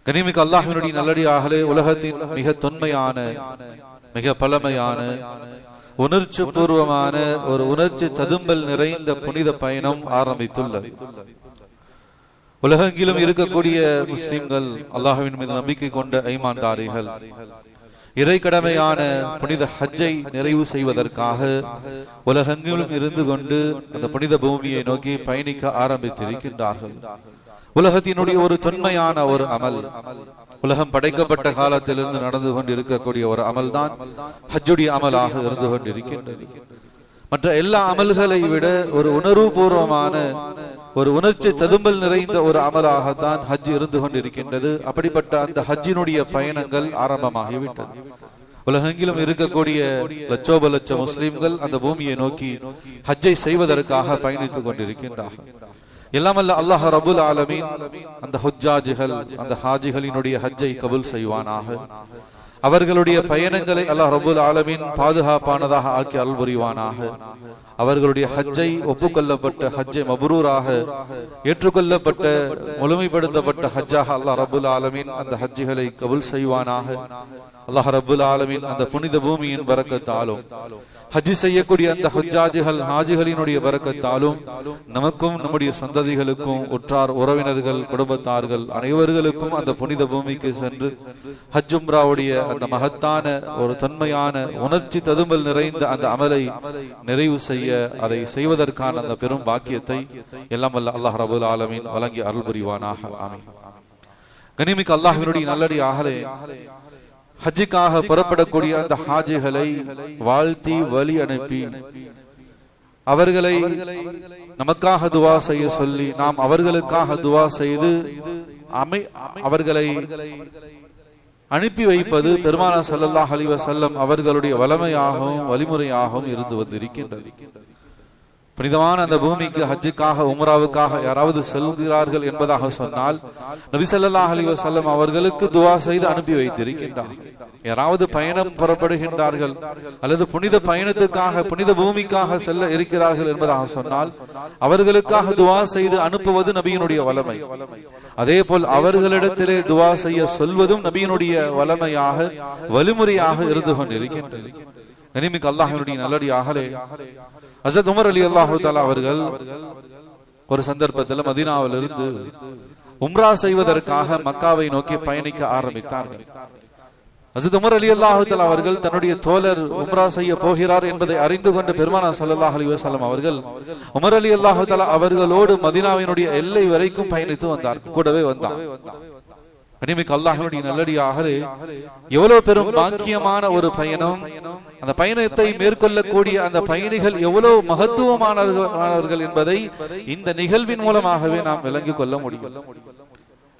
கனிமிக்க அல்லாஹ்வினுடைய நல்லடியார்களே, உலகத்தின் மிக தொன்மையான, மிக பழமையான, உணர்ச்சி பூர்வமான ஒரு உணர்ச்சி ததும்பல் நிறைந்த புனித பயணம் ஆரம்பித்துள்ளது. உலகெங்கிலும் இருக்கக்கூடிய முஸ்லிம்கள், அல்லாஹ்வின் மீது நம்பிக்கை கொண்ட ஈமான்தாரிகள் இறை கடமையான புனித ஹஜ்ஜை நிறைவு செய்வதற்காக உலகெங்கிலும் இருந்து கொண்டு அந்த புனித பூமியை நோக்கி பயணிக்க ஆரம்பித்திருக்கின்றார்கள். உலகத்தினுடைய ஒரு தொன்மையான ஒரு அமல், உலகம் படைக்கப்பட்ட காலத்திலிருந்து நடந்து கொண்டிருக்கக்கூடிய ஒரு அமல் தான் ஹஜ்ஜுடைய அமலாக இருந்து கொண்டிருக்கின்றது. மற்ற எல்லா அமல்களை விட ஒரு உணர்வு பூர்வமான, ஒரு உணர்ச்சி ததும்பல் நிறைந்த ஒரு அமலாகத்தான் ஹஜ் இருந்து கொண்டிருக்கின்றது. அப்படிப்பட்ட அந்த ஹஜ்ஜினுடைய பயணங்கள் ஆரம்பமாகிவிட்டது. உலகெங்கிலும் இருக்கக்கூடிய லட்சோப லட்ச முஸ்லிம்கள் அந்த பூமியை நோக்கி ஹஜ்ஜை செய்வதற்காக பயணித்துக் கொண்டிருக்கின்றார்கள். எல்லாம் அல்ல அல்லாஹ் ரபுல் ஆலமீன் அந்த ஹுஜ்ஜாஜிகள், அந்த ஹாஜிகளினுடைய ஹஜ்ஜை கபூல் செய்வானாக. அவர்களுடைய பயணங்களை அல்லாஹ் ரபுல் ஆலமீன் பாதுகாப்பானதாக ஆக்கி அருள் புரிவானாக. அவர்களுடைய ஹஜ்ஜை ஒப்புக்கொள்ளப்பட்ட ஹஜ்ஜை மப்ரூராக ஏற்றுக்கொள்ளப்பட்ட முழுமைப்படுத்தப்பட்ட ஹஜ்ஜாக அல்லாஹ் ரபுல் ஆலமீன் அந்த ஹஜ்ஜிகளை கபூல் செய்வானாக. அல்லாஹ் ரபுல் ஆலமீன் அந்த புனித பூமியின் பரக்கத்தாலும் ஹஜ் செய்யக்கூடிய அந்த ஹஜ்ஜாஜிகள் ஹாஜிகளினுடைய பரக்கத்தாலும் நமக்கும் நம்முடைய சந்ததிகளுக்கும் உற்றார் உறவினர்கள் குடும்பத்தார்கள் அனைவர்களுக்கும் அந்த புனித பூமிக்கு சென்று ஹஜ் உம்ராவுடைய அந்த மகத்தான ஒரு தன்மையான உணர்ச்சி ததும்பல் நிறைந்த அந்த அமலை நிறைவு செய்ய, அதை செய்வதற்கான அந்த பெரும் பாக்கியத்தை எல்லாம் வல்ல அல்லாஹ் ரபுல் ஆலமீன் வழங்கி அருள் புரிவானாக. ஆமீன். கனிமிக்க அல்லாஹ்வினுடைய நல்லடியார்களே, ஹஜ்ஜுக்காக புறப்படக்கூடிய அந்த ஹாஜிகளை வாழ்த்தி வழி அனுப்பி அவர்களை நமக்காக துவா செய்ய சொல்லி நாம் அவர்களுக்காக துவா செய்து அவர்களை அனுப்பி வைப்பது பெருமானார் ஸல்லல்லாஹு அலைஹி வஸல்லம் அவர்களுடைய வளமையாகவும் வழிமுறையாகவும் இருந்து வந்திருக்கின்றது. புனிதமான அந்த பூமிக்கு ஹஜ்ஜுக்காக உம்ராவுக்காக யாராவது செல்கிறார்கள் என்பதாக சொன்னால் நபி ஸல்லல்லாஹு அலைஹி வஸல்லம் அவர்களுக்கு துவா செய்து அனுப்பி வைத்திருக்கின்றார்கள். யாராவது பயணம் புறப்படுகின்றார்கள் அல்லது புனித பயணத்துக்காக புனித பூமிக்காக செல்ல இருக்கிறார்கள் என்பதாக சொன்னால் அவர்களுக்காக துவா செய்து அனுப்புவது நபியினுடைய வளமை. அதே போல் அவர்களிடத்திலே துவா செய்ய சொல்வதும் நபியினுடைய வளமையாக வழிமுறையாக இருந்து கொண்டிருக்கின்றது. கனிமிக்க அல்லாஹ்வினுடைய நல்லடியார்களே, ஹஜ்ரத் உமர் ரலியல்லாஹு தஆலா அவர்கள் ஒரு சந்தர்ப்பத்தில் மதீனாவிலிருந்து உம்ரா செய்வதற்காக மக்காவை நோக்கி பயணிக்க ஆரம்பித்தார்கள். ஹஜ்ரத் உமர் ரலியல்லாஹு தஆலா அவர்கள் தன்னுடைய தோழர் உம்ரா செய்ய போகிறார் என்பதை அறிந்து கொண்ட பெருமானார் ஸல்லல்லாஹு அலைஹி வஸல்லம் அவர்கள் உமர் ரலியல்லாஹு தஆலா அவர்களோடு மதீனாவினுடைய எல்லை வரைக்கும் பயணித்து வந்தார், கூடவே வந்தார். கனிமிக்க அல்லாஹ்வினுடைய நல்லடியார்களே, எவ்வளவு பெரும் பாக்கியமான ஒரு பயணம்! அந்த பயணத்தை மேற்கொள்ளக்கூடிய அந்த பயணிகள் எவ்வளவு மகத்துவமானவர்கள் என்பதை இந்த நிகழ்வின் மூலமாகவே நாம் விளங்கிக் கொள்ள முடியும்.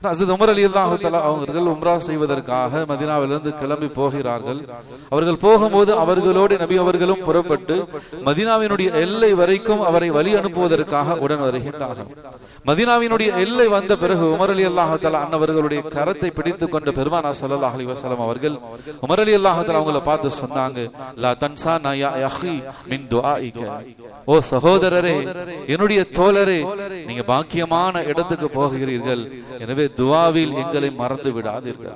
ஹஜ்ரத் உமர் ரலியல்லாஹு தஆலா அவர்கள் உம்ரா செய்வதற்காக மதீனாவிலிருந்து கிளம்பி போகிறார்கள். அவர்கள் போகும்போது அவர்களோடு நபி அவர்களும் புறப்பட்டு மதீனாவினுடைய எல்லை வரைக்கும் அவரை வழி அனுப்புவதற்காக உடன் வருகின்றார்கள். மதீனாவினுடைய எல்லை வந்த பிறகு உமர் ரலியல்லாஹு தஆலா அன்னவர்களுடைய கரத்தை பிடித்துக் கொண்ட பெருமானார் ஸல்லல்லாஹு அலைஹி வஸல்லம் அவர்கள் உமர் ரலியல்லாஹு தஆலா அவங்களை பார்த்து சொன்னாங்க, லா தன்சானா யா அஹி மின் துஆஇக. ஓ சகோதரரே, என்னுடைய தோழரே, நீங்க பாக்கியமான இடத்துக்கு போகிறீர்கள், எனவே துஆவில் எங்களை மறந்து விடாதீர்கள்.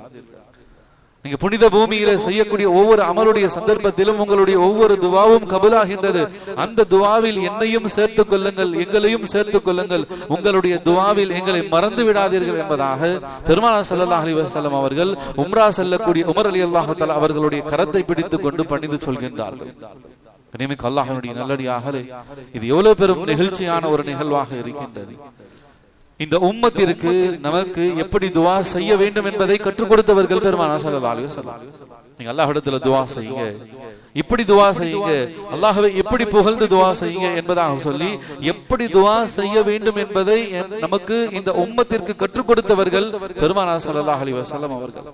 நீங்க புனித பூமியில செய்யக்கூடிய ஒவ்வொரு அமலுடைய சந்தர்ப்பத்திலும் உங்களுடைய ஒவ்வொரு துவாவும் கபூலாகின்றது. அந்த துவாவில் என்னையும் சேர்த்துக் கொள்ளுங்கள், எங்களையும் சேர்த்துக் கொள்ளுங்கள், உங்களுடைய துவாவில் எங்களை மறந்து விடாதீர்கள் என்பதாக பெருமானார் ஸல்லல்லாஹு அலைஹி வஸல்லம் அவர்கள் உம்ரா செல்லக்கூடிய உமர் ரலியல்லாஹு தஆலா அவர்களுடைய கரத்தை பிடித்துக் கொண்டு பணிந்து சொல்கின்றார்கள். கனிமிக்க அல்லாஹ்வினுடைய நல்லடியார்களே, இது எவ்வளவு பெரும் நிகழ்ச்சியான ஒரு நிகழ்வாக இருக்கின்றது. இந்த உம்மத்திற்கு நமக்கு எப்படி துவா செய்ய வேண்டும் என்பதை கற்றுக் கொடுத்தவர்கள் பெருமானார் ஸல்லல்லாஹு அலைஹி வஸல்லம். நீங்க அல்லாஹ்விடத்துல துவா செய்யுங்க, இப்படி துவா செய்யுங்க, அல்லாஹ்வை எப்படி புகழ்ந்து துவா செய்யுங்க என்பதாக சொல்லி எப்படி துவா செய்ய வேண்டும் என்பதை நமக்கு இந்த உம்மத்திற்கு கற்றுக் கொடுத்தவர்கள் பெருமானார் ஸல்லல்லாஹு அலைஹி வஸல்லம் அவர்கள்.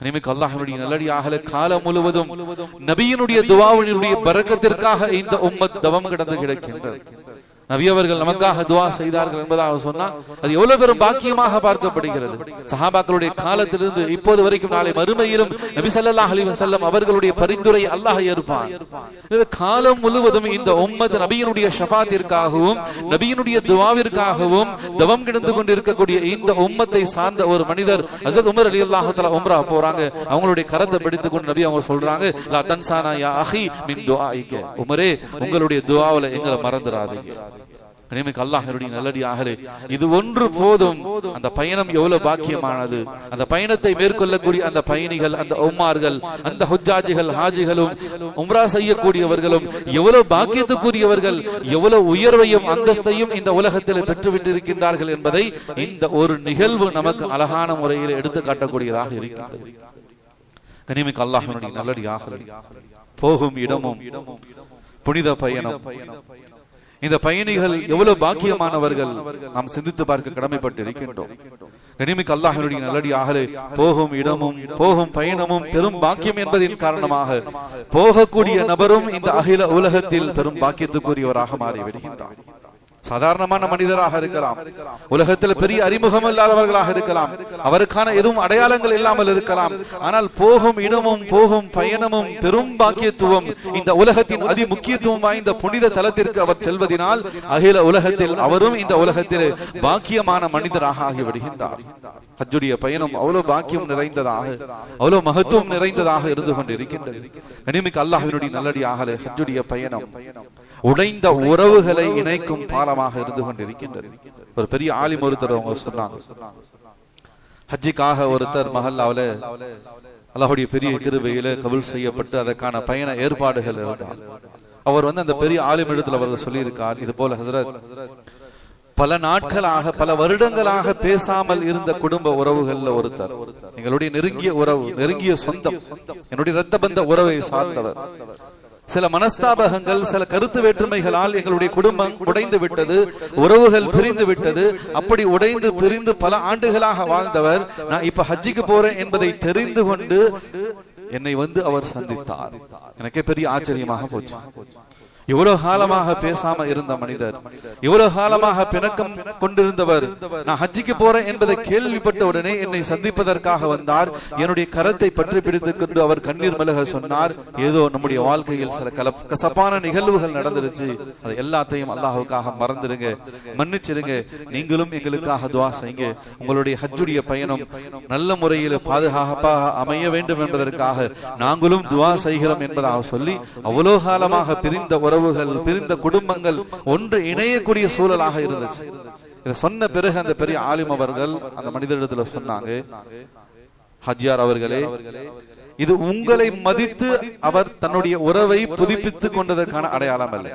கனிமிக்க அல்லாஹ்வினுடைய நல்லடியார்களே, காலம் முழுவதும் நபியினுடைய துஆவினுடைய பரக்கத்திற்காக இந்த உம்மத் தவம் கிடந்து கிடக்கின்றது. நபி அவர்கள் நமக்காக துஆ செய்தார்கள் என்பதாக சொன்னா அது எவ்வளவு பெரும் பாக்கியமாக பார்க்கப்படுகிறது. சஹாபாக்களுடைய காலத்திலிருந்து இப்போது வரைக்கும் நாளை மறுமையிலும் நபி ஸல்லல்லாஹு அலைஹி வஸல்லம் அவர்களுடைய பரிந்துரை அல்லாஹ் ஏற்பான். காலம் முழுவதும் இந்த உம்மத் நபியினுடைய ஷஃபாத்திற்காகவும் நபியினுடைய துஆவிற்காகவும் தவம் கிடந்து கொண்டிருக்கக்கூடிய இந்த உம்மத்தை சார்ந்த ஒரு மனிதர் ஹஜ்ரத் உமர் ரலியல்லாஹு தஆலா உம்ரா போறாங்க. அவங்களுடைய கரத்தை பிடித்து கொண்டு நபி அவங்க சொல்றாங்க, லா தன்சானா யா அஹி மின் துஆஇக, உமரே உங்களுடைய துஆவுல எங்களை மறந்துடாதீங்க. அல்லாஹ்வுடைய நல்லடியார்களே, இது ஒன்று போதும். அந்த பயணம் எவ்வளவு பாக்கியமானது. அந்த பயணத்தை மேற்கொள்ளக்கூடிய அந்த பயணிகள், அந்த உம்மார்கள், அந்த ஹுஜ்ஜாஜிகள், ஹாஜிகளும் உம்ரா செய்யக்கூடியவர்களும் எவ்வளவு பாக்கியத்துக்குரியவர்கள், எவ்வளவு உயர்வையும் அந்தஸ்தையும் இந்த உலகத்தில் பெற்றுவிட்டு இருக்கின்றார்கள் என்பதை இந்த ஒரு நிகழ்வு நமக்கு அழகான முறையில் எடுத்து காட்டக்கூடியதாக இருக்கிறது. கனிமிக்க அல்லாஹ்வுடைய நல்லடியார்களே, போகும் இடமும் புனித பயணம். இந்த பயணிகள் எவ்வளவு பாக்கியமானவர்கள் நாம் சிந்தித்து பார்க்க கடமைப்பட்டு இருக்கின்றோம். கனிமிக்க அல்லாஹ்வுடைய நல்லடியார்களே, போகும் இடமும் போகும் பயணமும் பெரும் பாக்கியம் என்பதின் காரணமாக போகக்கூடிய நபரும் இந்த அகில உலகத்தில் பெரும் பாக்கியத்துக்குரியவராக மாறி வருகின்றார். சாதாரணமான மனிதராக இருக்கலாம், உலகத்தில் பெரிய அறிமுகம் இல்லாதவர்களாக இருக்கலாம், அவருக்கான எதுவும் அடையாளங்கள் இல்லாமல் இருக்கலாம். ஆனால் போகும் இடமும் போகும் பயணமும் பெரும் பாக்கியத்துவம், இந்த உலகத்தின் அதி முக்கியத்துவம் வாய்ந்த புனித தலத்திற்கு அவர் செல்வதனால் அகில உலகத்தில் அவரும் இந்த உலகத்தில் பாக்கியமான மனிதராக ஆகிவிடுகின்றார். ஹஜ்ஜுடைய பயணம் அவ்வளவு பாக்கியம் நிறைந்ததாக, அவ்வளவு மகத்துவம் நிறைந்ததாக இருந்து கொண்டிருக்கின்றது. கனிமிக்க அல்லாஹ்வினுடைய நல்லடியார்களே, ஹஜ்ஜுடைய பயணம் உடைந்த உறவுகளை இணைக்கும் பாலமாக இருந்து கொண்டிருக்கின்றது. ஒரு பெரிய ஆலிம் ஒருத்தர் அவங்க சொன்னாங்க, ஹஜ்ஜிக்காக ஒருத்தர் மஹல்லாவுல அல்லாஹ்வுடைய பெரிய கிருபையில கபூல் செய்யப்பட்டு அதற்கான பயண ஏற்பாடுகள் இருந்தார். அவர் அந்த பெரிய ஆலிம் இடத்துல அவர்கள் சொல்லியிருக்கார், இது போல ஹஸ்ரத், பல நாட்களாக பல வருடங்களாக பேசாமல் இருந்த குடும்ப உறவுகள்ல ஒருத்தர், எங்களுடைய நெருங்கிய உறவு, நெருங்கிய சொந்தம், என்னுடைய இரத்த பந்த உறவை சார்ந்தவர். சில மனஸ்தாபகங்கள், சில கருத்து வேற்றுமைகளால் எங்களுடைய குடும்பம் உடைந்து விட்டது, உறவுகள் பிரிந்து விட்டது. அப்படி உடைந்து பிரிந்து பல ஆண்டுகளாக வாழ்ந்தவர், நான் இப்ப ஹஜ்ஜிக்கு போறேன் என்பதை தெரிந்து கொண்டு என்னை அவர் சந்தித்தார். எனக்கே பெரிய ஆச்சரியமாக போச்சு. இவ்வளவு காலமாக பேசாம இருந்த மனிதர், இவ்வளவு காலமாக பிணக்கம் கொண்டிருந்தவர், நான் ஹஜ்ஜிக்கு போறேன் என்பதை கேள்விப்பட்ட உடனே என்னை சந்திப்பதற்காக வந்தார். என்னுடைய கரத்தை பற்றி பிடித்துக் கொண்டு அவர் கண்ணீர் மல்க சொன்னார், ஏதோ நம்முடைய வாழ்க்கையில் சில கசப்பான நிகழ்வுகள் நடந்துருச்சு, அது எல்லாத்தையும் அல்லாஹ்வுக்காக மறந்துடுங்க, மன்னிச்சிருங்க, நீங்களும் எங்களுக்காக துஆ செய்யுங்க, உங்களுடைய ஹஜ்ஜுடைய பயணம் நல்ல முறையில் பாதுகாப்பாக அமைய வேண்டும் என்பதற்காக நாங்களும் துஆ செய்கிறோம் என்பதாக சொல்லி அவ்வளவு காலமாக பிரிந்த உறவுகள், பிரிந்த குடும்பங்கள் ஒன்று இணையக்கூடிய சூழலாக இருந்துச்சு. இதை சொன்ன பிறகு அந்த பெரிய ஆலிம் அவர்கள் அந்த மனிதரிடத்துல சொன்னாங்க, ஹஜ்ஜியார் அவர்களே, இது உங்களை மதித்து அவர் தன்னுடைய உறவை புதுப்பித்துக் கொண்டதற்கான அடையாளம் அல்ல.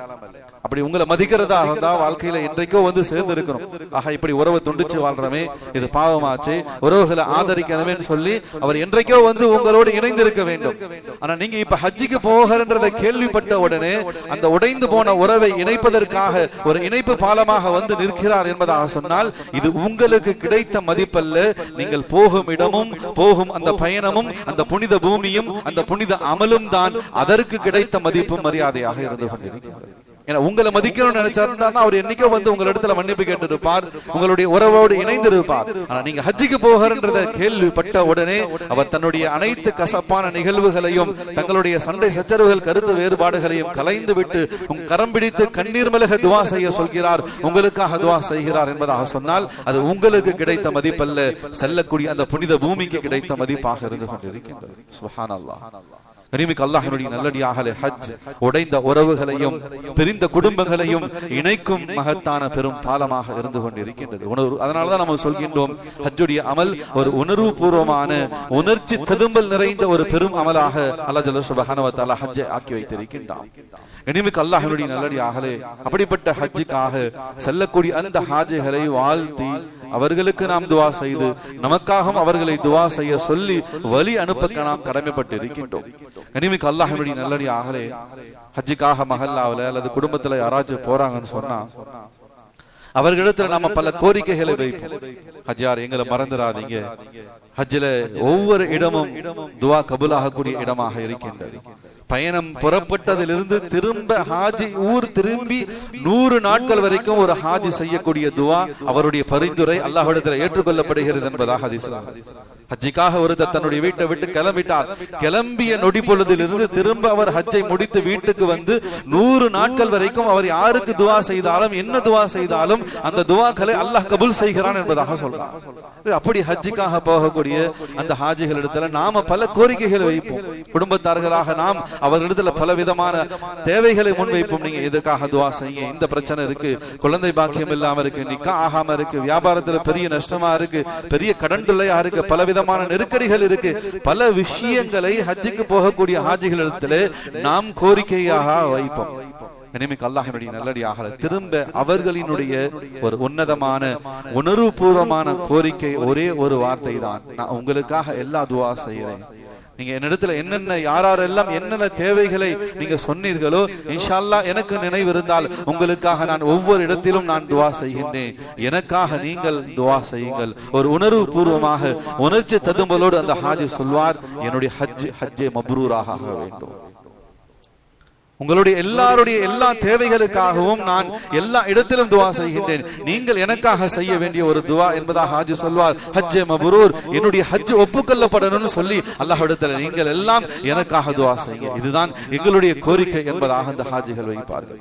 அப்படி உங்களை மதிக்கிறதா இருந்தா வாழ்க்கையில என்றைக்கோ சேர்ந்து இருக்கணும். ஆக இப்படி உறவை துண்டிச்சு வாழ்றமே, இது பாவமாச்சு, உறவுகளை ஆதரிக்கணுமே சொல்லி அவர் என்றைக்கோ உங்களோடு இணைந்திருக்க வேண்டும். ஆனா நீங்க இப்ப ஹஜ்ஜிக்கு போகிறன்றதை கேள்விப்பட்ட உடனே அந்த உடைந்து போன உறவை இணைப்பதற்காக ஒரு இணைப்பு பாலமாக நிற்கிறார் என்பதாக சொன்னால் இது உங்களுக்கு கிடைத்த மதிப்பல்ல. நீங்கள் போகும் இடமும் போகும் அந்த பயணமும் அந்த புனித பூமியும் அந்த புனித அமலும் தான் அதற்கு கிடைத்த மதிப்பும் மரியாதையாக இருந்து கொண்டிருக்கிறது. உங்களை மதிக்கணும்னு நினைச்சாருன்னா அவர் என்னைக்கோ உங்க இடத்துல மன்னிப்பு கேட்டு இருப்பார், உங்களுடைய உறவோடு இணைந்து இருப்பார். ஆனா நீங்க ஹஜ்ஜிக்கு போகிறன்றத கேள்விப்பட்ட உடனே அவர் தன்னுடைய அனைத்து கசப்பான நிகழ்வுகளையும் தங்களுடைய சண்டை சச்சரவுகள் கருத்து வேறுபாடுகளையும் கலைந்து விட்டு உங்க கரம் பிடித்து கண்ணீர் மல்க துஆ செய்ய சொல்கிறார், உங்களுக்காக துஆ செய்கிறார் என்பதாக சொன்னால் அது உங்களுக்கு கிடைத்த மதிப்பல்ல, செல்லக்கூடிய அந்த புனித பூமிக்கு கிடைத்த மதிப்பாக இருந்து கொண்டிருக்கின்றது. சுப்ஹானல்லாஹ். கனிமிக்க அல்லாஹ்வுடைய நல்லடியார்களே, ஹஜ் உடைந்த உறவுகளையும் பிரிந்த குடும்பங்களையும் இணைக்கும் மகத்தான பெரும் பாலமாக இருந்து கொண்டிருக்கின்றது. அதனாலதான் நம்ம சொல்கின்றோம், ஹஜ்ஜுடைய அமல் ஒரு உணர்வு பூர்வமான உணர்ச்சி ததும்பல் நிறைந்த ஒரு பெரும் அமலாக அல்லாஹ் ஜல்ல சுப்ஹானஹு வ தஆலா ஹஜ்ஜை ஆக்கி வைத்திருக்கின்றான். கனிமிக்க அல்லாஹ்வுடைய நல்லடியார்களே, அப்படிப்பட்ட ஹஜ்ஜுக்காக செல்லக்கூடிய அந்த ஹாஜிகளை வாழ்த்தி அவர்களுக்கு நாம் துஆ செய்து நமக்காகவும் அவர்களை துஆ செய்ய சொல்லி வழி அனுப்ப நாம் கடமைப்பட்டு இருக்கின்றோம். கனிமிக்க அல்லாஹ்வுடைய நல்லடியார்களே, ஹஜ்ஜுக்காக மஹல்லாவுல அல்லது குடும்பத்துல யாராச்சும் போறாங்கன்னு சொன்னா அவர்களிடத்துல நாம பல கோரிக்கைகளை வைப்போம். ஹஜ்ஜியார் எங்களை மறந்துடாதீங்க, ஹஜ்ஜில ஒவ்வொரு இடமும் துஆ கபூலாகக்கூடிய இடமாக இருக்கின்றது. பயணம் புறப்பட்டதிலிருந்து திரும்ப ஹாஜி ஊர் திரும்பி 100 நாட்கள் வரைக்கும் ஒரு ஹாஜி செய்யக்கூடிய துவா, அவருடைய பரிந்துரை அல்லாஹ்விடத்தில் ஏற்றுக்கொள்ளப்படுகிறது என்பதாக ஹதீஸ். ஹஜ்ஜிக்காக ஒருத்தர் தன்னுடைய வீட்டை விட்டு கிளம்பிட்டார். கிளம்பிய நொடி பொழுதிலிருந்து திரும்ப அவர் ஹஜ்ஜை முடித்து வீட்டுக்கு வந்து 100 நாட்கள் வரைக்கும் அவர் யாருக்கு துவா செய்தாலும் என்ன துவா செய்தாலும் அந்த துவாக்களை அல்லாஹ் கபூல் செய்கிறான் என்பதாக சொல்றார். அப்படி ஹஜ்ஜிக்காக போகக்கூடிய அந்த ஹாஜிகளிடத்துல நாம பல கோரிக்கைகளை வைப்போம். குடும்பத்தார்களாக நாம் அவர்களிடத்துல பல விதமான தேவைகளை முன்வைப்போம். நீங்க இதுக்காக துவா செய்யுங்க, இந்த பிரச்சனை இருக்கு, குழந்தை பாக்கியம் இல்லாம இருக்கு, நிக்கா ஆகாம இருக்கு, வியாபாரத்துல பெரிய நஷ்டமா இருக்கு, பெரிய கடன் தொல்லையா இருக்கு, பல விதமான நெருக்கடிகள் இருக்கு. பல விஷயங்களை ஹஜ்ஜுக்கு போகக்கூடிய ஹாஜிகளிடத்துல நாம் கோரிக்கையாக வைப்போம். இனிமேல் அல்லாஹ்வினுடைய நல்லடியாக திரும்ப அவர்களினுடைய ஒரு உன்னதமான உணர்வுபூர்வமான கோரிக்கை ஒரே ஒரு வார்த்தை தான், நான் உங்களுக்காக எல்லா துவா செய்யறேன். நீங்க என்னிடத்துல என்னென்ன யாரெல்லாம் என்னென்ன தேவைகளை நீங்க சொன்னீர்களோ இன்ஷா அல்லாஹ் எனக்கு நினைவு இருந்தால் உங்களுக்காக நான் ஒவ்வொரு இடத்திலும் நான் துவா செய்கின்றேன், எனக்காக நீங்கள் துவா செய்யுங்கள். ஒரு உணர்வு பூர்வமாக உணர்ச்சி ததும்பலோடு அந்த ஹாஜி சொல்வார், என்னுடைய ஹஜ்ஜே மப்ரூராக ஆக வேண்டும். உங்களுடைய எல்லாருடைய எல்லா தேவைகளுக்காகவும் நான் எல்லா இடத்திலும் துவா செய்கின்றேன், நீங்கள் எனக்காக செய்ய வேண்டிய ஒரு துவா என்பதாக ஹாஜி சொல்வார், ஹஜ்ஜே மப்ரூர், என்னுடைய ஹஜ் ஒப்புக்கொள்ளப்படணும்னு சொல்லி அல்லாஹ்விடத்தில் நீங்கள் எல்லாம் எனக்காக துவா செய்யுங்க, இதுதான் எங்களுடைய கோரிக்கை என்பதாக அந்த ஹாஜிகள் வைப்பார்கள்.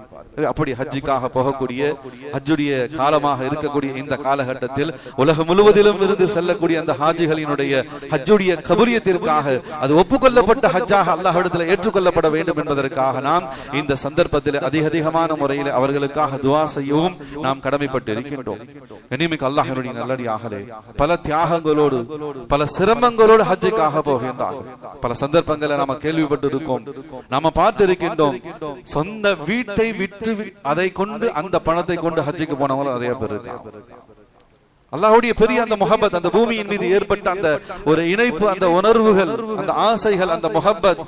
அப்படி ஹஜ்ஜிக்காக போகக்கூடிய ஹஜ்ஜுடைய காலமாக இருக்கக்கூடிய இந்த காலகட்டத்தில் உலகம் முழுவதிலும் இருந்து செல்லக்கூடிய அந்த ஹாஜிகளினுடைய ஹஜ்ஜுடைய கபூலியத்திற்காக அது ஒப்புக்கொள்ளப்பட்ட ஹஜ்ஜாக அல்லாஹ்விடத்தில் ஏற்றுக்கொள்ளப்பட வேண்டும் என்பதற்காக நாம் இந்த சந்தர்ப்பத்தில் அதிகமான முறையில் அவர்களுக்காக துவா செய்யவும் நாம் கடமைப்பட்டு இருக்கின்றோம். இனிமேல் அல்லாஹ்வினுடைய நல்லடியார்களே, பல தியாகங்களோடு பல சிரமங்களோடு ஹஜ்ஜுக்காக போகின்றார்கள். பல சந்தர்ப்பங்களை நாம கேள்விப்பட்டு இருக்கோம், நாம பார்த்து இருக்கின்றோம். சொந்த வீட்டை விட்டு அதை கொண்டு அந்த பணத்தை கொண்டு ஹஜ்ஜுக்கு போனவங்க நிறைய பேர் இருக்காங்க. அல்லாஹ்வுடைய பெரிய அந்த முஹப்பத், அந்த பூமியின் மீது ஏற்பட்ட அந்த ஒரு இணைப்பு, அந்த உணர்வுகள், அந்த ஆசைகள், அந்த முஹப்பத்,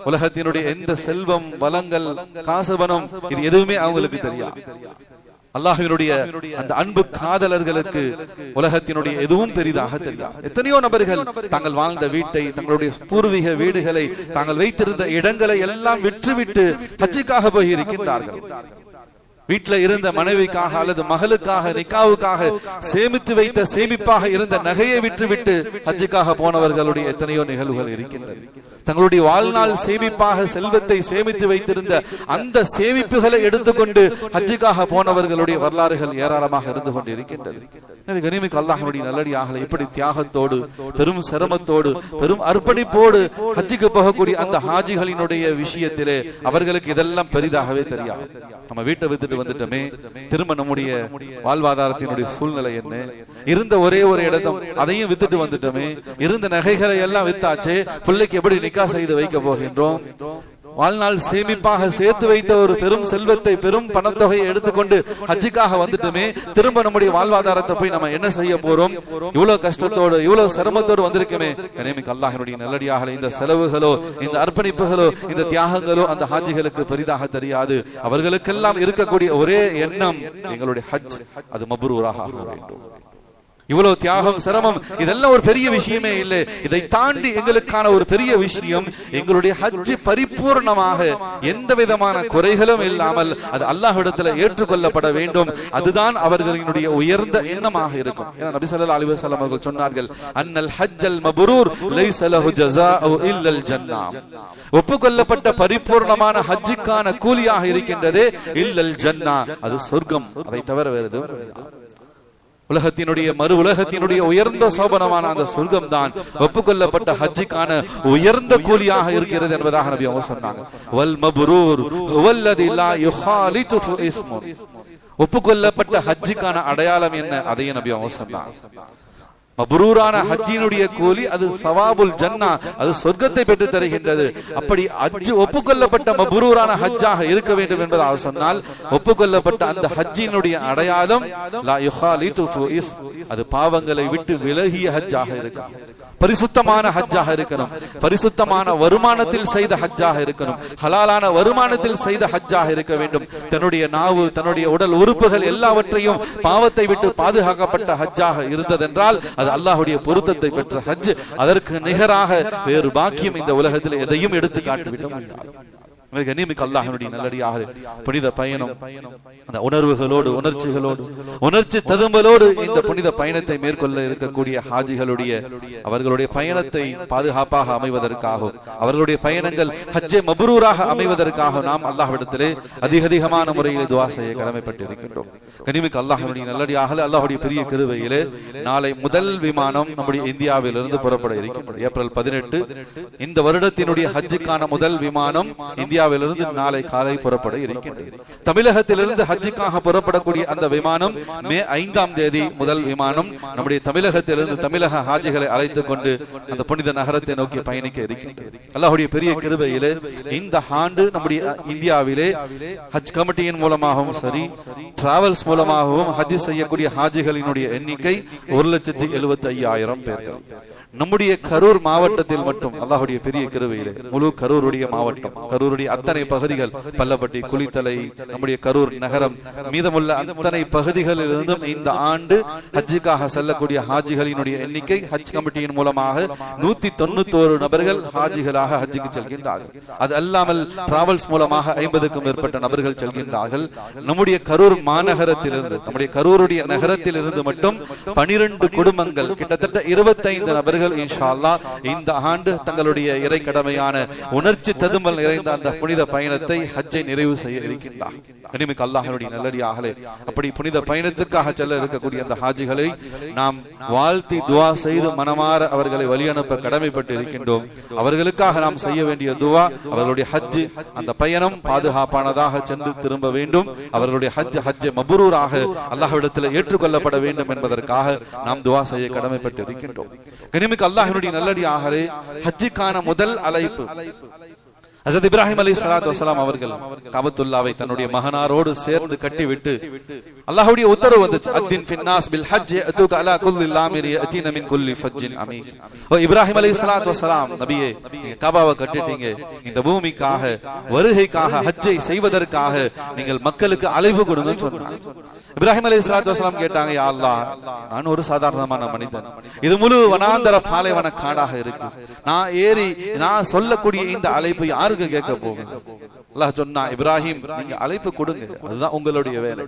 உலகத்தினுடைய எந்த செல்வம் வளங்கள் காசுபணம் இது எதுவுமே அவங்களுக்கு தெரியாது. அல்லாஹ்வினுடைய அந்த அன்பு காதலர்களுக்கு உலகத்தினுடைய எதுவும் பெரிதாக தெரியாது. எத்தனையோ நபர்கள் தாங்கள் வாழ்ந்த வீட்டை, தங்களுடைய பூர்வீக வீடுகளை, தாங்கள் வைத்திருந்த இடங்களை எல்லாம் விற்றுவிட்டு ஹஜ்ஜுக்காக போய் இருக்கின்றார்கள். வீட்டுல இருந்த மனைவிக்காக அல்லது மகளுக்காக நிக்காவுக்காக சேமித்து வைத்த சேமிப்பாக இருந்த நகையை விற்றுவிட்டு ஹஜ்ஜுக்காக போனவர்களுடைய எத்தனையோ நிகழ்வுகள் இருக்கின்றது. தங்களுடைய வாழ்நாள் சேமிப்பாக செல்வத்தை சேமித்து வைத்திருந்த அந்த சேமிப்புகளை எடுத்துக்கொண்டு ஹஜ்ஜுக்காக போனவர்களுடைய வரலாறுகள் ஏராளமாக இருந்து கொண்டு இருக்கின்றது. எனவே கனிமிக்கு அல்லாஹ்வுடைய நல்லடியார்களை எப்படி தியாகத்தோடு பெரும் சிரமத்தோடு பெரும் அர்ப்பணிப்போடு ஹஜ்ஜுக்கு போகக்கூடிய அந்த ஹாஜிகளினுடைய விஷயத்திலே அவர்களுக்கு இதெல்லாம் பெரிதாகவே தெரியாது. நம்ம வீட்டை விட்டுட்டு வந்துட்டோமே, திரும்ப நம்முடைய வாழ்வாதாரத்தினுடைய சூழ்நிலை என்ன, இருந்த ஒரே ஒரு இடத்தும் அதையும் வித்துட்டு வந்துட்டோமே, இருந்த நகைகளை எல்லாம் வித்தாச்சு, பிள்ளைக்கு எப்படி நிக்கா செய்து வைக்க போகின்றோம், வாழ்நாள் சேமிப்பாக சேர்த்து வைத்த ஒரு பெரும் செல்வத்தை பெரும் பணத்தொகையை எடுத்துக்கொண்டு ஹஜ்ஜுக்காக வந்துட்டுமே, திரும்ப நம்முடைய வாழ்வாதாரத்தை போய் நம்ம என்ன செய்ய போறோம், இவ்வளவு கஷ்டத்தோடு இவ்வளவு சிரமத்தோடு வந்திருக்கமே. கனிமிக்கு அல்லாஹ்வினுடைய நல்லடியார்களே, இந்த செலவுகளோ இந்த அர்ப்பணிப்புகளோ இந்த தியாகங்களோ அந்த ஹாஜிகளுக்கு பெரிதாக தெரியாது. அவர்களுக்கெல்லாம் இருக்கக்கூடிய ஒரே எண்ணம், எங்களுடைய ஹஜ் அது மப்ரூராக ஆக வேண்டும். இவ்வளவு தியாகம் சிரமம் இதெல்லாம் ஒரு பெரிய விஷயமே இல்லை. இதை தாண்டி எங்களுக்கான ஒரு பெரிய விஷயம், எங்களுடைய ஹஜ் பரிபூர்ணமாக எந்த விதமான குறைகளும் இல்லாமல் அது அல்லாஹ்விடத்தில் ஏற்றுக்கொள்ளப்பட வேண்டும். அதுதான் அவர்களினுடைய உயர்ந்த எண்ணமாக இருக்கும். ஏன்னா நபி ஸல்லல்லாஹு அலைஹி வஸல்லம் அவர்கள் சொன்னார்கள், அன்னல் ஹஜ்ஜல் மப்ரூர் லைஸ லஹு ஜஸாஉ இல்லல் ஜன்னah. ஒப்புக்கொள்ளப்பட்ட பரிபூர்ணமான ஹஜ்ஜுக்கான கூலியாக இருக்கின்றது இல்லல் ஜன்னah, அது சொர்க்கம், அதை தவிர வேறு எதுவும் கிடையாது. உலகத்தினுடைய மறு உலகத்தினுடைய உயர்ந்த சோபனமான அந்த சொர்க்கம் தான் ஒப்புக்கொள்ளப்பட்ட ஹஜ்ஜுக்கான உயர்ந்த கூலியாக இருக்கிறது என்பதாக நபி அவங்க சொன்னாங்க. வல் மப்ரூர் ஹுவல்லதி லா யுஹாலிது இஸ்மு. ஒப்புக்கொள்ளப்பட்ட ஹஜ்ஜுக்கான அடையாளம் என்ன, அதையும் நபி அவங்க சொன்னாங்க. மப்ரூரான ஹஜ்ஜினுடைய கூலி அது சவாபுல் ஜன்னா, அது சொர்க்கத்தை பெற்று தருகின்றது. அப்படி ஹஜ் ஒப்புக்கொள்ளப்பட்ட மப்ரூரான ஹஜ்ஜாக இருக்க வேண்டும் என்பதாக சொன்னால் ஒப்புக்கொள்ளப்பட்ட அந்த ஹஜ்ஜினுடைய அடையாளம் லா யுஹாலிது இஸ்மு, அது பாவங்களை விட்டு விலகிய ஹஜ்ஜாக இருக்கும், பரிசுத்தமான ஹஜ்ஜாக இருக்கணும், பரிசுத்தமான வருமானத்தில் செய்த ஹஜ்ஜாக இருக்கணும், ஹலாலான வருமானத்தில் செய்த ஹஜ்ஜாக இருக்க வேண்டும். தன்னுடைய நாவு தன்னுடைய உடல் உறுப்புகள் எல்லாவற்றையும் பாவத்தை விட்டு பாதுகாக்கப்பட்ட ஹஜ்ஜாக இருந்ததென்றால் அது அது அல்லாஹ்வுடைய பொருத்தத்தை பெற்ற ஹஜ். அதற்கு நிகராக வேறு பாக்கியம் இந்த உலகத்தில் எதையும் எடுத்து காட்டிவிட முடியாது. அல்லாஹ்வுடைய நல்லடியாக புனித பயணம் அந்த உணர்வுகளோடு உணர்ச்சிகளோடு உணர்ச்சி ததும்பலோடு இந்த புனித பயணத்தை மேற்கொள்ள இருக்கக்கூடிய ஹாஜிகளுடைய அவர்களுடைய பயணத்தை பாதுகாப்பாக அமைவதற்காகவும் அவர்களுடைய பயணங்கள் ஹஜ்ஜே மப்ரூராக அமைவதற்காக நாம் அல்லாஹ்விடத்திலே அதிகமான முறையில் துஆ செய்ய கடமைப்பட்டிருக்கின்றோம். கனிமிக்கு அல்லாஹ்வுடைய நல்லடியாக அல்லாஹ்வுடைய பெரிய கிருபையிலே நாளை முதல் விமானம் நம்முடைய இந்தியாவிலிருந்து புறப்பட இருக்கின்றது. ஏப்ரல் 18 இந்த வருடத்தினுடைய ஹஜ்ஜுக்கான முதல் விமானம் இந்தியாவிலிருந்து நாளை காலை புறப்பட இருக்கின்றது. தமிழகத்திலிருந்து ஹஜ்ஜுக்காக புறப்படக்கூடிய அந்த விமானம் மே 5ஆம் தேதி முதல் விமானம் நம்முடைய தமிழகத்திலிருந்து தமிழக ஹாஜிகளை அழைத்துக் கொண்டு அந்த புனித நகரத்தை நோக்கி பயணிக்க இருக்கின்றது. அல்லாஹ்வுடைய பெரிய கிருபையிலே இந்த ஆண்டு நம்முடைய இந்தியாவிலே ஹஜ் கமிட்டியின் மூலமாகவும் சரி டிராவல்ஸ் மூலமாகவும் ஹஜ் செய்யக்கூடிய ஹாஜிகளினுடைய எண்ணிக்கை 1,75,000 பேர்கள். நம்முடைய கரூர் மாவட்டத்தில் மட்டும் அல்லாஹ்வுடைய பெரிய கிருபையிலே முழு கரூருடைய மாவட்டம் கரூருடைய அத்தனை பகுதிகள் பல்லப்பட்டி குளித்தலை நம்முடைய கரூர் நகரம் மீதமுள்ள அத்தனை பகுதிகளிலிருந்தும் இந்த ஆண்டு ஹஜ்ஜுக்காக செல்லக்கூடிய ஹாஜிகளினுடைய எண்ணிக்கை ஹஜ் கமிட்டியின் மூலமாக 191 நபர்கள் ஹாஜிகளாக ஹஜ்ஜுக்கு செல்கின்றார்கள். அது அல்லாமல் டிராவல்ஸ் மூலமாக 50க்கும் மேற்பட்ட நபர்கள் செல்கின்றார்கள். நம்முடைய கரூர் மாநகரத்திலிருந்து நம்முடைய கரூருடைய நகரத்திலிருந்து மட்டும் 12 குடும்பங்கள் கிட்டத்தட்ட 25 நபர்கள் இன்ஷா அல்லாஹ் இந்த ஆண்டு தங்களுடைய இறை கடமையான உணர்ச்சி ததும்பல் நிறைந்த அந்த புனித பயணத்தை ஹஜ்ஜை நிறைவு செய்ய இருக்கின்றார். கனிமிக்கு அல்லாஹ்வுடைய நல்லடியார்களே, அப்படி புனித பயணத்துக்காக செல்ல இருக்கக்கூடிய அந்த ஹாஜிகளை நாம் வாழ்த்தி துஆ செய்து மனமாற அவர்களை வழி அனுப்ப கடமைப்பட்டு இருக்கின்றோம். அவர்களுக்காக நாம் செய்ய வேண்டிய துஆ அவர்களுடைய ஹஜ் அந்த பயணம் பாதுகாப்பானதாக சென்று திரும்ப வேண்டும். அவர்களுடைய ஹஜ் மப்ரூராக அல்லாஹ்விடத்தில் ஏற்றுக்கொள்ளப்பட வேண்டும் என்பதற்காக நாம் துஆ செய்ய கடமைப்பட்டு இருக்கின்றோம். கனிமிக்கு அல்லாஹ்வுடைய நல்லடியார்களே, ஹஜ்ஜுக்கான முதல் அழைப்பு ஹஜ்ரத் இப்ராஹிம் அலைஹிஸ்ஸலாத்து வஸலாம் அவர்கள் கஅபத்துல்லாவை தன்னுடைய மகனாரோடு சேர்ந்து கட்டிவிட்டு அல்லாஹ்வுடைய உத்தரவு வந்துச்சு, அத்தின் ஃபின்னாஸ் பில் ஹஜ் யஅதுக அலா குல்லி லாமிரி யஅதீன மின் குல்லி ஃபஜ்ஜின் அமீக். ஓ இப்ராஹிம் அலைஹிஸ்ஸலாத்து வஸலாம் நபியே, நீங்க கஅபாவை கட்டிட்டீங்க, இந்த பூமிக்காக வருகைக்காக ஹஜ்ஜை செய்வதற்காக நீங்கள் மக்களுக்கு அழைப்பு கொடுங்கன்னு சொன்னாங்க. இப்ராஹிம் அலைஹிஸ்ஸலாத்து வஸலாம் கேட்டாங்க, யா அல்லாஹ், நான் ஒரு சாதாரணமான மனிதன், இது முழு வனாந்தர பாலைவன காடாக இருக்கு, நான் சொல்லக்கூடிய இந்த அழைப்பு யாருக்கு கேட்க போகுது? அல்லாஹ் சொன்னா, இப்ராஹிம் நீங்க அழைப்பு கொடுங்க, அதுதான் உங்களுடைய வேலை.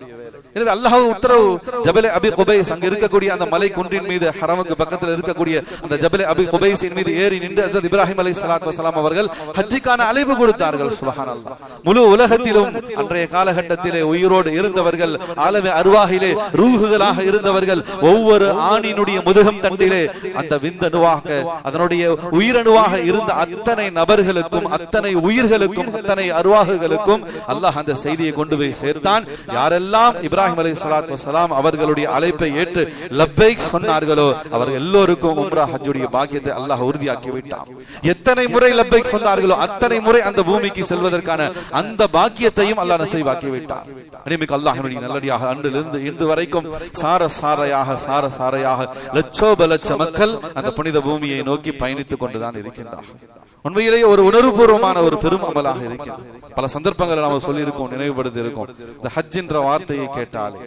எனவே அல்லாஹ் உத்தரவு ஜபலே அபி குபைஸ் அங்க இருக்கக்கூடிய அந்த மலை குன்றின் மீது ஹரமுக்கு பக்கத்தில் இருக்கக்கூடிய அந்த ஜபலே அபி குபைஸின் மீது ஏறி நின்று ஹஜ்ரத் இப்ராஹிம் அலைஹிஸ்ஸலாத்து வஸலாம் அவர்கள் ஹஜ்ஜுக்கான அழைப்பு கொடுத்தார்கள். சுப்ஹானல்லாஹ். முழு உலகத்திலும் அன்றைய காலகட்டத்திலே உயிரோடு இருந்தவர்கள், ஆலமே அர்வாஹிலே ரூஹுகளாக இருந்தவர்கள், ஒவ்வொரு ஆணினுடைய முதுகம் தண்டிலே அந்த விந்தணுவாக அதனுடைய உயிரணுவாக இருந்த அத்தனை நபர்களுக்கும் அத்தனை உயிர்களுக்கும் அத்தனை அர்வாஹுகளுக்கும் அல்லாஹ் அந்த செய்தியை கொண்டு போய் சேர்த்தான். யாரெல்லாம் இப்ராஹிம் அலைஹிஸ்ஸலாத்து வஸலாம் அவர்களுடைய அழைப்பை ஏற்று லப்பைக் சொன்னார்களோ அவர்கள் எல்லோருக்கும் உம்ரா ஹஜ்ஜுடைய பாக்கியத்தை அல்லாஹ் உறுதியாக்கி விட்டான். எத்தனை முறை லப்பைக் சொன்னார்களோ அத்தனை முறை அந்த பூமிக்கு செல்வதற்கான அந்த பாக்கியத்தையும் அல்லாஹ் நசீபாக்கி விட்டான். அன்னைக்கு அல்லாஹ்வுடைய நல்லடியாக அன்றிலிருந்து இன்று வரைக்கும் சாரையாக லட்சோப லட்ச மக்கள் அந்த புனித பூமியை நோக்கி பயணித்துக் கொண்டுதான் இருக்கின்றார்கள். உண்மையிலேயே ஒரு உணர்வுபூர்வமான ஒரு பெரும் அமலாக இருக்கிறது. பல சந்தர்ப்பங்களை நாம சொல்லி இருக்கோம், நினைவுபடுத்தி இருக்கோம். இந்த ஹஜ் என்ற வார்த்தையை கேட்டாலே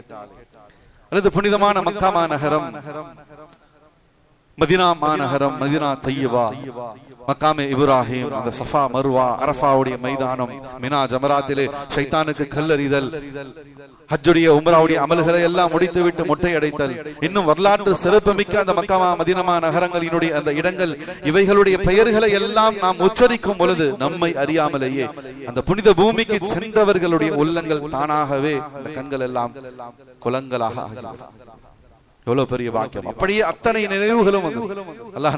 அல்லது புனிதமான மக்கா மாநகரம், மதீனா மாநகரம், மதீனா தய்யிபா, மக்காமே இப்ராஹிம், அந்த சஃபா மர்வா, அரஃபாவுடைய மைதானம், மினா ஜமராத்திலே ஷைத்தானுக்கு கல்லறிதல், ஹஜ்ஜுடைய உம்ராவுடைய அமல்களை எல்லாம் முடித்துவிட்டு மொட்டை அடைத்தல், இன்னும் வரலாற்று சிறப்புமிக்க அந்த மக்கா மதீனா நகரங்களினுடைய அந்த இடங்கள், இவைகளுடைய பெயர்களை எல்லாம் நாம் உச்சரிக்கும் பொழுது நம்மை அறியாமலேயே அந்த புனித பூமிக்கு சென்றவர்களுடைய உள்ளங்கள் தானாகவே அந்த கண்கள் எல்லாம் குளங்களாக ஆகின்றன. எவ்வளவு பெரிய பாக்கியம்! அப்படியே அத்தனை நினைவுகளும் அல்லாஹ்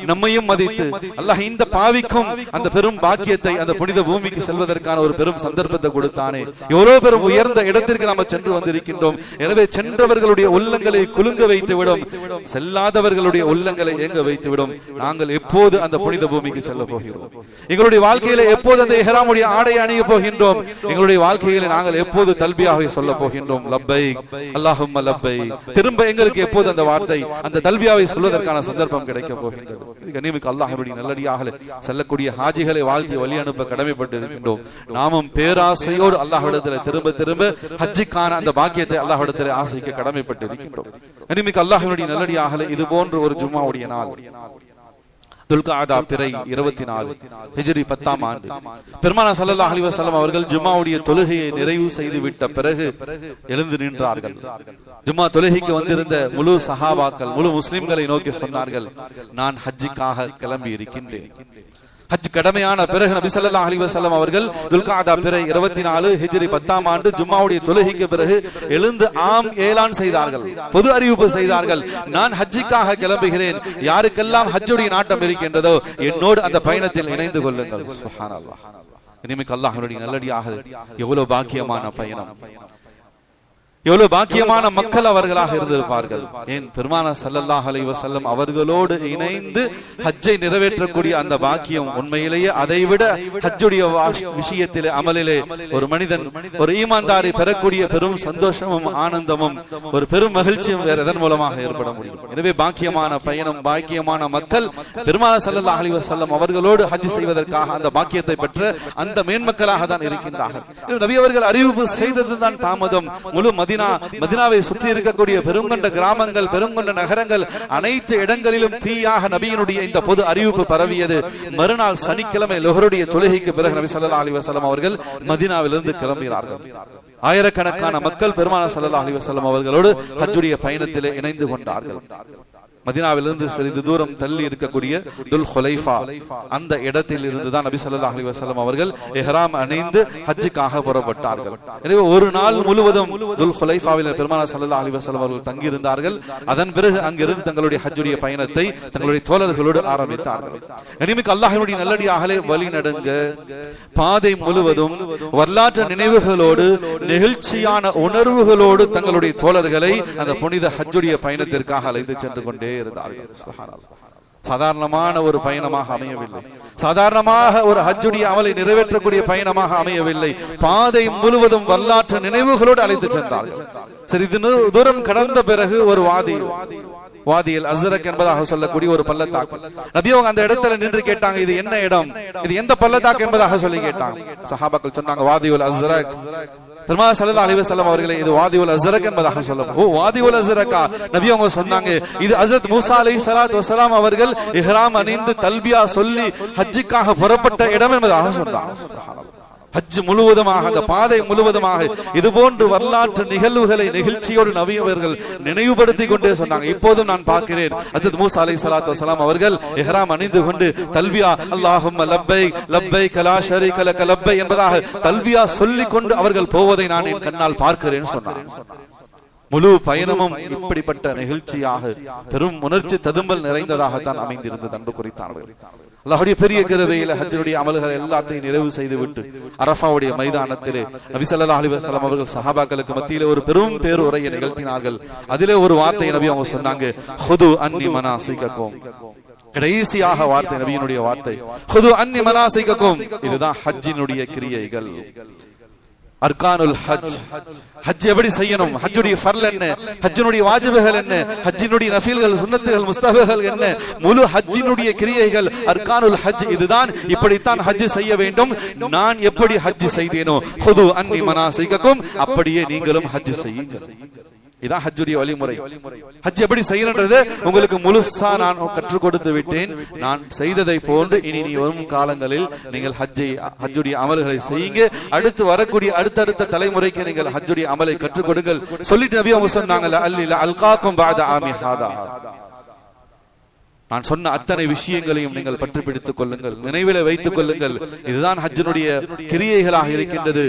நம்மையும் மதித்து அல்லாஹ் இந்த பாவிக்கும் அந்த பெரும் பாக்கியத்தை அந்த புனித பூமிக்கு செல்வதற்கான ஒரு பெரும் சந்தர்ப்பத்தை கொடுத்தானே. எவ்வளவு பெரும் உயர்ந்த இடத்திற்கு நாம் சென்று வந்திருக்கின்றோம். எனவே சென்றவர்களுடைய உள்ளங்களை குலுங்க வைத்து விடும், செல்லாதவர்களுடைய உள்ளங்களை ஏங்க வைத்து விடும். நாங்கள் எப்போது அந்த புனித பூமிக்கு செல்ல போகிறோம்? எங்களுடைய வாழ்க்கையில எப்போது அந்த இஹ்ராமுடைய ஆடை அணிய போகின்றோம்? எங்களுடைய வாழ்க்கையில நாங்கள் எப்போது தல்பியாவை சொல்ல போகின்றோம்? லப்பைக் அல்லாஹும்ம லப்பைக். திரும்ப திரும்ப எங்களுக்கு எப்போது அந்த வார்த்தை அந்த தல்பியாவை சொல்வதற்கான சந்தர்ப்பம் கிடைக்க போகின்றது? கண்ணியமிக்க அல்லாஹ்வுடைய நல்லடியார்களே, செல்லக்கூடிய ஹாஜிகளை வாழ்த்தி வழி அனுப்ப கடமைப்பட்டு இருக்கின்றோம். நாமும் பேராசையோடு அல்லாஹ்விடத்தில் திரும்ப திரும்ப ஹஜ்ஜுக்கான அந்த பாக்கியத்தை அல்லாஹ்விடத்தில் ஆசைக்க கடமைப்பட்டு இருக்கின்றோம். கண்ணியமிக்க அல்லாஹ்வுடைய நல்லடியார்களே, இது போன்ற ஒரு ஜும்மாவுடைய நாள் துல்காதா பிறை 24 ஹிஜ்ரி 10ஆம் ஆண்டு பெருமானார் ஸல்லல்லாஹு அலைஹி வஸல்லம் அவர்கள் ஜும்மாவுடைய தொழுகையை நிறைவு செய்து விட்ட பிறகு எழுந்து நின்றார்கள். ஜும்மா தொழுகைக்கு வந்திருந்த முழு சஹாபாக்கள், முழு முஸ்லிம்களை நோக்கி சொன்னார்கள், நான் ஹஜ்ஜுக்காக கிளம்பி இருக்கின்றேன். ஹஜ் கடமையான பிறகு நபி ஸல்லல்லாஹு அலைஹி வஸல்லம் அவர்கள் துல்காதா பிறை 24 ஹிஜ்ரி 10ஆம் ஆண்டு ஜும்மாவுடைய தொழுகைக்கு பிறகு எழுந்து ஏலான் செய்தார்கள், பொது அறிவிப்பு செய்தார்கள். நான் ஹஜ்ஜுக்காக கிளம்புகிறேன், யாருக்கெல்லாம் ஹஜ்ஜுடைய நாட்டம் இருக்கின்றதோ என்னோடு அந்த பயணத்தில் இணைந்து கொள்ளுங்கள். சுப்ஹானல்லாஹ். இனிமேல் அல்லாஹ்வுடைய நல்லடியார்களே, எவ்வளவு பாக்கியமான பயணம், எவ்வளவு பாக்கியமான மக்கள் அவர்களாக இருந்திருப்பார்கள். ஏன் பெருமானார் ஸல்லல்லாஹு அலைஹி வஸல்லம் அவர்களோடு இணைந்து ஹஜ்ஜை நிறைவேற்றக்கூடிய அந்த பாக்கியம் உண்மையிலேயே அதைவிட ஹஜ்ஜுடைய விஷயத்திலே அமலிலே ஒரு மனிதன், ஒரு ஈமான்தாரி பெறக்கூடிய பெரும் சந்தோஷமும் ஆனந்தமும் ஒரு பெரும் மகிழ்ச்சியும் வேற எதன் மூலமாக ஏற்பட முடியும்? எனவே பாக்கியமான பயணம், பாக்கியமான மக்கள் பெருமானார் ஸல்லல்லாஹு அலைஹி வஸல்லம் அவர்களோடு ஹஜ் செய்வதற்காக அந்த பாக்கியத்தை பெற்ற அந்த மேன்மக்களாக தான் இருக்கின்றார்கள். நபி அவர்கள் அறிவிப்பு செய்ததுதான் தாமதம். முழு மதீனாவை சுற்றி இருக்கக்கூடிய பெருங்கொண்ட கிராமங்கள், பெருங்கொண்ட நகரங்கள் அனைத்து இடங்களிலும் தீயாக நபியினுடைய இந்த பொது அறிவிப்பு பரவியது. மறுநாள் சனிக்கிழமை லுஹருடைய தொழுகைக்கு பிறகு நபி ஸல்லல்லாஹு அலைஹி வஸல்லம் அவர்கள் மதீனாவிலிருந்து கிளம்பினார்கள். ஆயிரக்கணக்கான மக்கள் பெருமானார் ஸல்லல்லாஹு அலைஹி வஸல்லம் அவர்களோடு ஹஜ்ஜுடைய பயணத்திலே இணைந்து கொண்டார்கள். மதீனாவிலிருந்து சிறிது தூரம் தள்ளி இருக்கக்கூடிய துல் ஹுலைஃபா அந்த இடத்தில் இருந்துதான் நபி ஸல்லல்லாஹு அலைஹி வஸல்லம் அவர்கள் இஹ்ராம் அணிந்து ஹஜ்ஜுக்காக புறப்பட்டார்கள். எனவே ஒரு நாள் முழுவதும் துல் ஹுலைஃபாவில் பெருமானார் ஸல்லல்லாஹு அலைஹி வஸல்லம் அவர்கள் தங்கி இருந்தார்கள். அதன் பிறகு அங்கிருந்து தங்களுடைய ஹஜ்ஜுடைய பயணத்தை தங்களுடைய தோழர்களோடு ஆரம்பித்தார்கள். இனிமேல் அல்லாஹ்வுடைய நல்லடியார்களே, வழி நடுங்க பாதை முழுவதும் வரலாற்று நினைவுகளோடு, நெகிழ்ச்சியான உணர்வுகளோடு தங்களுடைய தோழர்களை அந்த புனித ஹஜ்ஜுடைய பயணத்திற்காக அழைத்து சென்று கொண்டே இருந்தார்கள். சாதாரணமான ஒரு பயணமாக அமையவில்லை, சாதாரணமாக ஒரு ஹஜ்ஜுடைய அமலை நிறைவேற்றக்கூடிய பயணமாக அமையவில்லை. பாதை முழுவதும் வரலாற்று நினைவுகளோடு அழைத்து சென்றார்கள். சிறிது தூரம் கடந்த பிறகு ஒரு வாதியில் அஸ்ரக் என்பதாக சொல்லக்கூடிய ஒரு பள்ளத்தாக்கு. நபி அவங்க அந்த இடத்துல நின்று கேட்டாங்க, இது என்ன இடம், இது எந்த பள்ளத்தாக்கு என்பதாக சொல்லி கேட்டாங்க. சஹாபாக்கள் சொன்னாங்க, வாதியுல் அஸ்ரக். பெருமானார் ஸல்லல்லாஹு அலைஹி வஸல்லம் அவர்களே, இது வாதியுல் அஸ்ரக் என்பதாக சொல்லப்படும். ஓ, வாதியுல் அஸ்ரக்கா? நபி அவங்க சொன்னாங்க, இது ஹஜ்ரத் மூசா அலைஹிஸ்ஸலாத்து வஸலாம் அவர்கள் இஹ்ராம் அணிந்து தல்பியா சொல்லி ஹஜ்ஜுக்காக புறப்பட்ட இடம் என்பதாக சொன்னாங்க. ஹஜ் முழுவதுமாக, அந்த பாதை முழுவதுமாக இது போன்று வரலாற்று நிகழ்வுகளை நெகிழ்ச்சியோடு நபி அவர்கள் நினைவுபடுத்தி கொண்டே சொன்னாங்க. இப்போதும் நான் பார்க்கிறேன், ஹஜ்ரத் மூசா அலைஹிஸ்ஸலாத்து வஸலாம் அவர்கள் இஹ்ராம் அணிந்து கொண்டு தல்பியா அல்லாஹும்ம லப்பைக் லப்பைக் லா ஷரீக லக லப்பைக் என்பதாக தல்பியா சொல்லிக் கொண்டு அவர்கள் போவதை நான் என் கண்ணால் பார்க்கிறேன் சொன்னார். முழு பயணமும் இப்படிப்பட்ட நிகழ்ச்சியாக பெரும் உணர்ச்சி ததும்பல் நிறைந்ததாகத்தான் அமைந்திருந்தது. அன்பு குறித்தார்கள், அல்லாஹ்வுடைய பெரிய கிருபையில ஹஜ்ஜுடைய அமல்கள் எல்லாத்தையும் நிறைவு செய்து விட்டு அரஃபாவுடைய மைதானத்திலே நபி ஸல்லல்லாஹு அலைஹி வஸல்லம் அவர்கள் சஹாபாக்களுக்கு மத்தியிலே ஒரு பெரும் பேருரையை நிகழ்த்தினார்கள். அதிலே ஒரு வார்த்தையை நபி அவங்க சொன்னாங்க, ஹுது அன்னி மனாசிகக்கும். கடைசியாக வார்த்தை நபியினுடைய வார்த்தை, ஹுது அன்னி மனாசிகக்கும். இதுதான் ஹஜ்ஜினுடைய கிரியைகள், அர்கானுல் ஹஜ். ஹஜ் எப்படி செய்யணும், ஹஜ்ஜுடைய ஃபர்ல் என்ன, ஹஜ்ஜினுடைய வாஜிபுகள் என்ன, ஹஜ்ஜினுடைய நஃபில்கள், சுன்னத்துகள், முஸ்தஹபுகள் என்ன, முழு ஹஜ்ஜினுடைய கிரியைகள் அர்கானுல் ஹஜ். இதுதான், இப்படித்தான் ஹஜ் செய்ய வேண்டும். நான் எப்படி ஹஜ் செய்தேனோ ஹுது அன்னி மனாசிகக்கும், அப்படியே நீங்களும் ஹஜ் செய்யுங்கள். இதான் ஹஜ்ஜுடைய வழிமுறை. ஹஜ் எப்படி செய்யறது உங்களுக்கு முழுசா நான் கற்றுக் கொடுத்து விட்டேன். நான் செய்ததை போன்று இனி வரும் காலங்களில் நீங்கள் ஹஜ்ஜுடைய அமல்களை செய்யுங்க. அடுத்து வரக்கூடிய அடுத்தடுத்த தலைமுறைக்கு நீங்கள் ஹஜ்ஜுடைய அமலை கற்றுக் கொடுங்கள் சொல்லிட்டு நபி அவங்க சொன்னாங்கல்ல, அல்லில அல்காக்கும் பாத ஆமி ஹாதா. நான் சொன்ன அத்தனை விஷயங்களையும் நீங்கள் பற்றி பிடித்துக் கொள்ளுங்கள், நினைவில வைத்துக் கொள்ளுங்கள். இதுதான் ஹஜ்ஜினுடைய கிரியைகளாக இருக்கின்றது.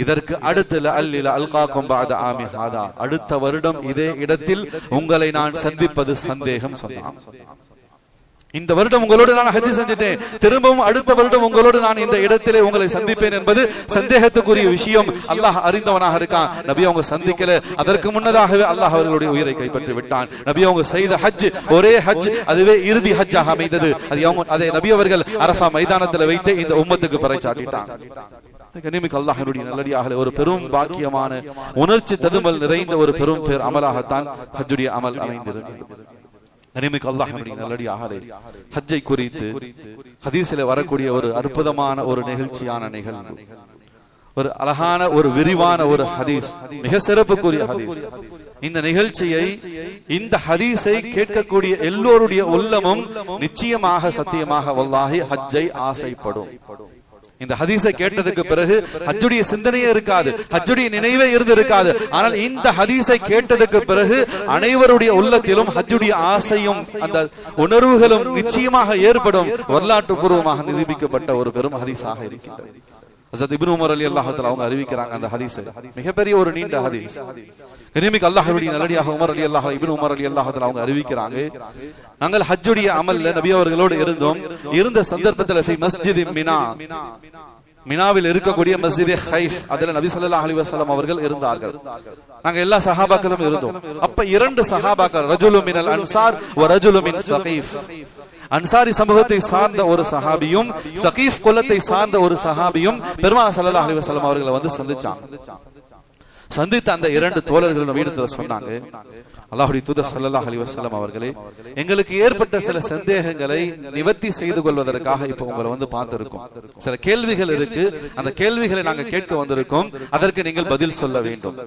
இதற்கு அடுத்து அல்லில அல்காக்கும் பாத ஆமி ஹாதா, அடுத்த வருடம் இதே இடத்தில் உங்களை நான் சந்திப்பது சந்தேகம் சொன்னான். இந்த வருடம் உங்களோடு நான் ஹஜ் செஞ்சிட்டேன், திரும்பவும் அடுத்த வருடம் உங்களோடு நான் இந்த இடத்திலே உங்களை சந்திப்பேன் என்பது சந்தேகத்துக்குரிய விஷயம். அல்லாஹ் அறிந்தவனாக இருக்கான். நபி அவங்க சந்திக்கல, அதற்கு முன்னதாகவே அல்லாஹ் அவர்களுடைய உயிரை கைப்பற்றி விட்டான். நபி அவங்க செய்த ஹஜ் ஒரே ஹஜ், அதுவே இறுதி ஹஜ்ஜாக அமைந்தது. அதை நபி அவர்கள் அரஃபா மைதானத்தில் வைத்து இந்த உம்மத்துக்கு பறைச்சாட்டிட்டாங்க. கண்ணியமிக்க அல்லாஹ்வுடைய நல்லடியார்களே, ஒரு பெரும் பாக்கியமான உணர்ச்சி ததுமல் நிறைந்த ஒரு பெரும் பேர் அமலாகத்தான் ஹஜ்ஜுடைய அமல் அமைந்திருந்தது. கண்ணியமிக்க அல்லாஹ்வுடைய நல்லடியார்களே, ஹஜ்ஜை குறித்து ஹதீஸிலே வரக்கூடிய ஒரு அற்புதமான ஒரு நிகழ்ச்சியான நிகழ்வு, ஒரு அழகான ஒரு விரிவான ஒரு ஹதீஸ், மிக சிறப்புக்குரிய ஹதீஸ். இந்த நிகழ்ச்சியை, இந்த ஹதீஸை கேட்கக்கூடிய எல்லோருடைய உள்ளமும் நிச்சயமாக சத்தியமாக வல்லாஹி ஹஜ்ஜை ஆசைப்படும். இந்த ஹதீஸை கேட்டதுக்கு பிறகு ஹஜ்ஜுடைய சிந்தனையே இருக்காது, ஹஜ்ஜுடைய நினைவே இருந்திருக்காது. ஆனால் இந்த ஹதீஸை கேட்டதுக்கு பிறகு அனைவருடைய உள்ளத்திலும் ஹஜ்ஜுடைய ஆசையும் அந்த உணர்வுகளும் நிச்சயமாக ஏற்படும். வரலாற்று பூர்வமாக நிரூபிக்கப்பட்ட ஒரு பெரும் ஹதீஸாக இருக்கின்றது. ஹஜ்ரத் இப்னு உமர் ரலியல்லாஹு தஆலா அவங்க அறிவிக்கிறாங்க அந்த ஹதீஸை. மிகப்பெரிய ஒரு நீண்ட ஹதீஸ். கண்ணியமிக்க அல்லாஹ்வுடைய நல்லடியாக உமர் ரலியல்லாஹு இப்னு உமர் ரலியல்லாஹு தஆலா அவங்க அறிவிக்கிறாங்க, நாங்கள் ஹஜ்ஜுடைய அமல்ல நபி அவர்களோடு இருந்தோம். இருந்த சந்தர்ப்பத்தில் ஃபி மஸ்ஜித் மினா, மினாவில் இருக்கக்கூடிய மஸ்ஜித் ஹைஃப், அதுல நபி ஸல்லல்லாஹு அலைஹி வஸல்லம் அவர்கள் இருந்தார்கள். நாங்க எல்லா சஹாபாக்களும் இருந்தோம். அப்ப இரண்டு சஹாபாக்கள், ரஜுலு மினல் அன்சார் வ ரஜுலு மின் ஸகீஃப், அன்சாரி சமூகத்தை சார்ந்த ஒரு சஹாபியும் ஸகீஃப் குலத்தை சார்ந்த ஒரு சஹாபியும் பெருமானார் ஸல்லல்லாஹு அலைஹி வஸல்லம் அவர்களை வந்து சந்திச்சாங்க. சந்தித்த அந்த இரண்டு தோழர்கள் நபியிடத்துல சொன்னாங்க, அல்லாஹ்வுடைய தூதர் ஸல்லல்லாஹு அலைஹி வஸல்லம் அவர்களே, எங்களுக்கு ஏற்பட்ட சில சந்தேகங்களை நிவர்த்தி செய்து கொள்வதற்காக இப்ப உங்களை வந்து பார்த்திருக்கோம். சில கேள்விகள் இருக்கு, அந்த கேள்விகளை நாங்க கேட்க வந்திருக்கோம், அதற்கு நீங்கள் பதில் சொல்ல வேண்டும்.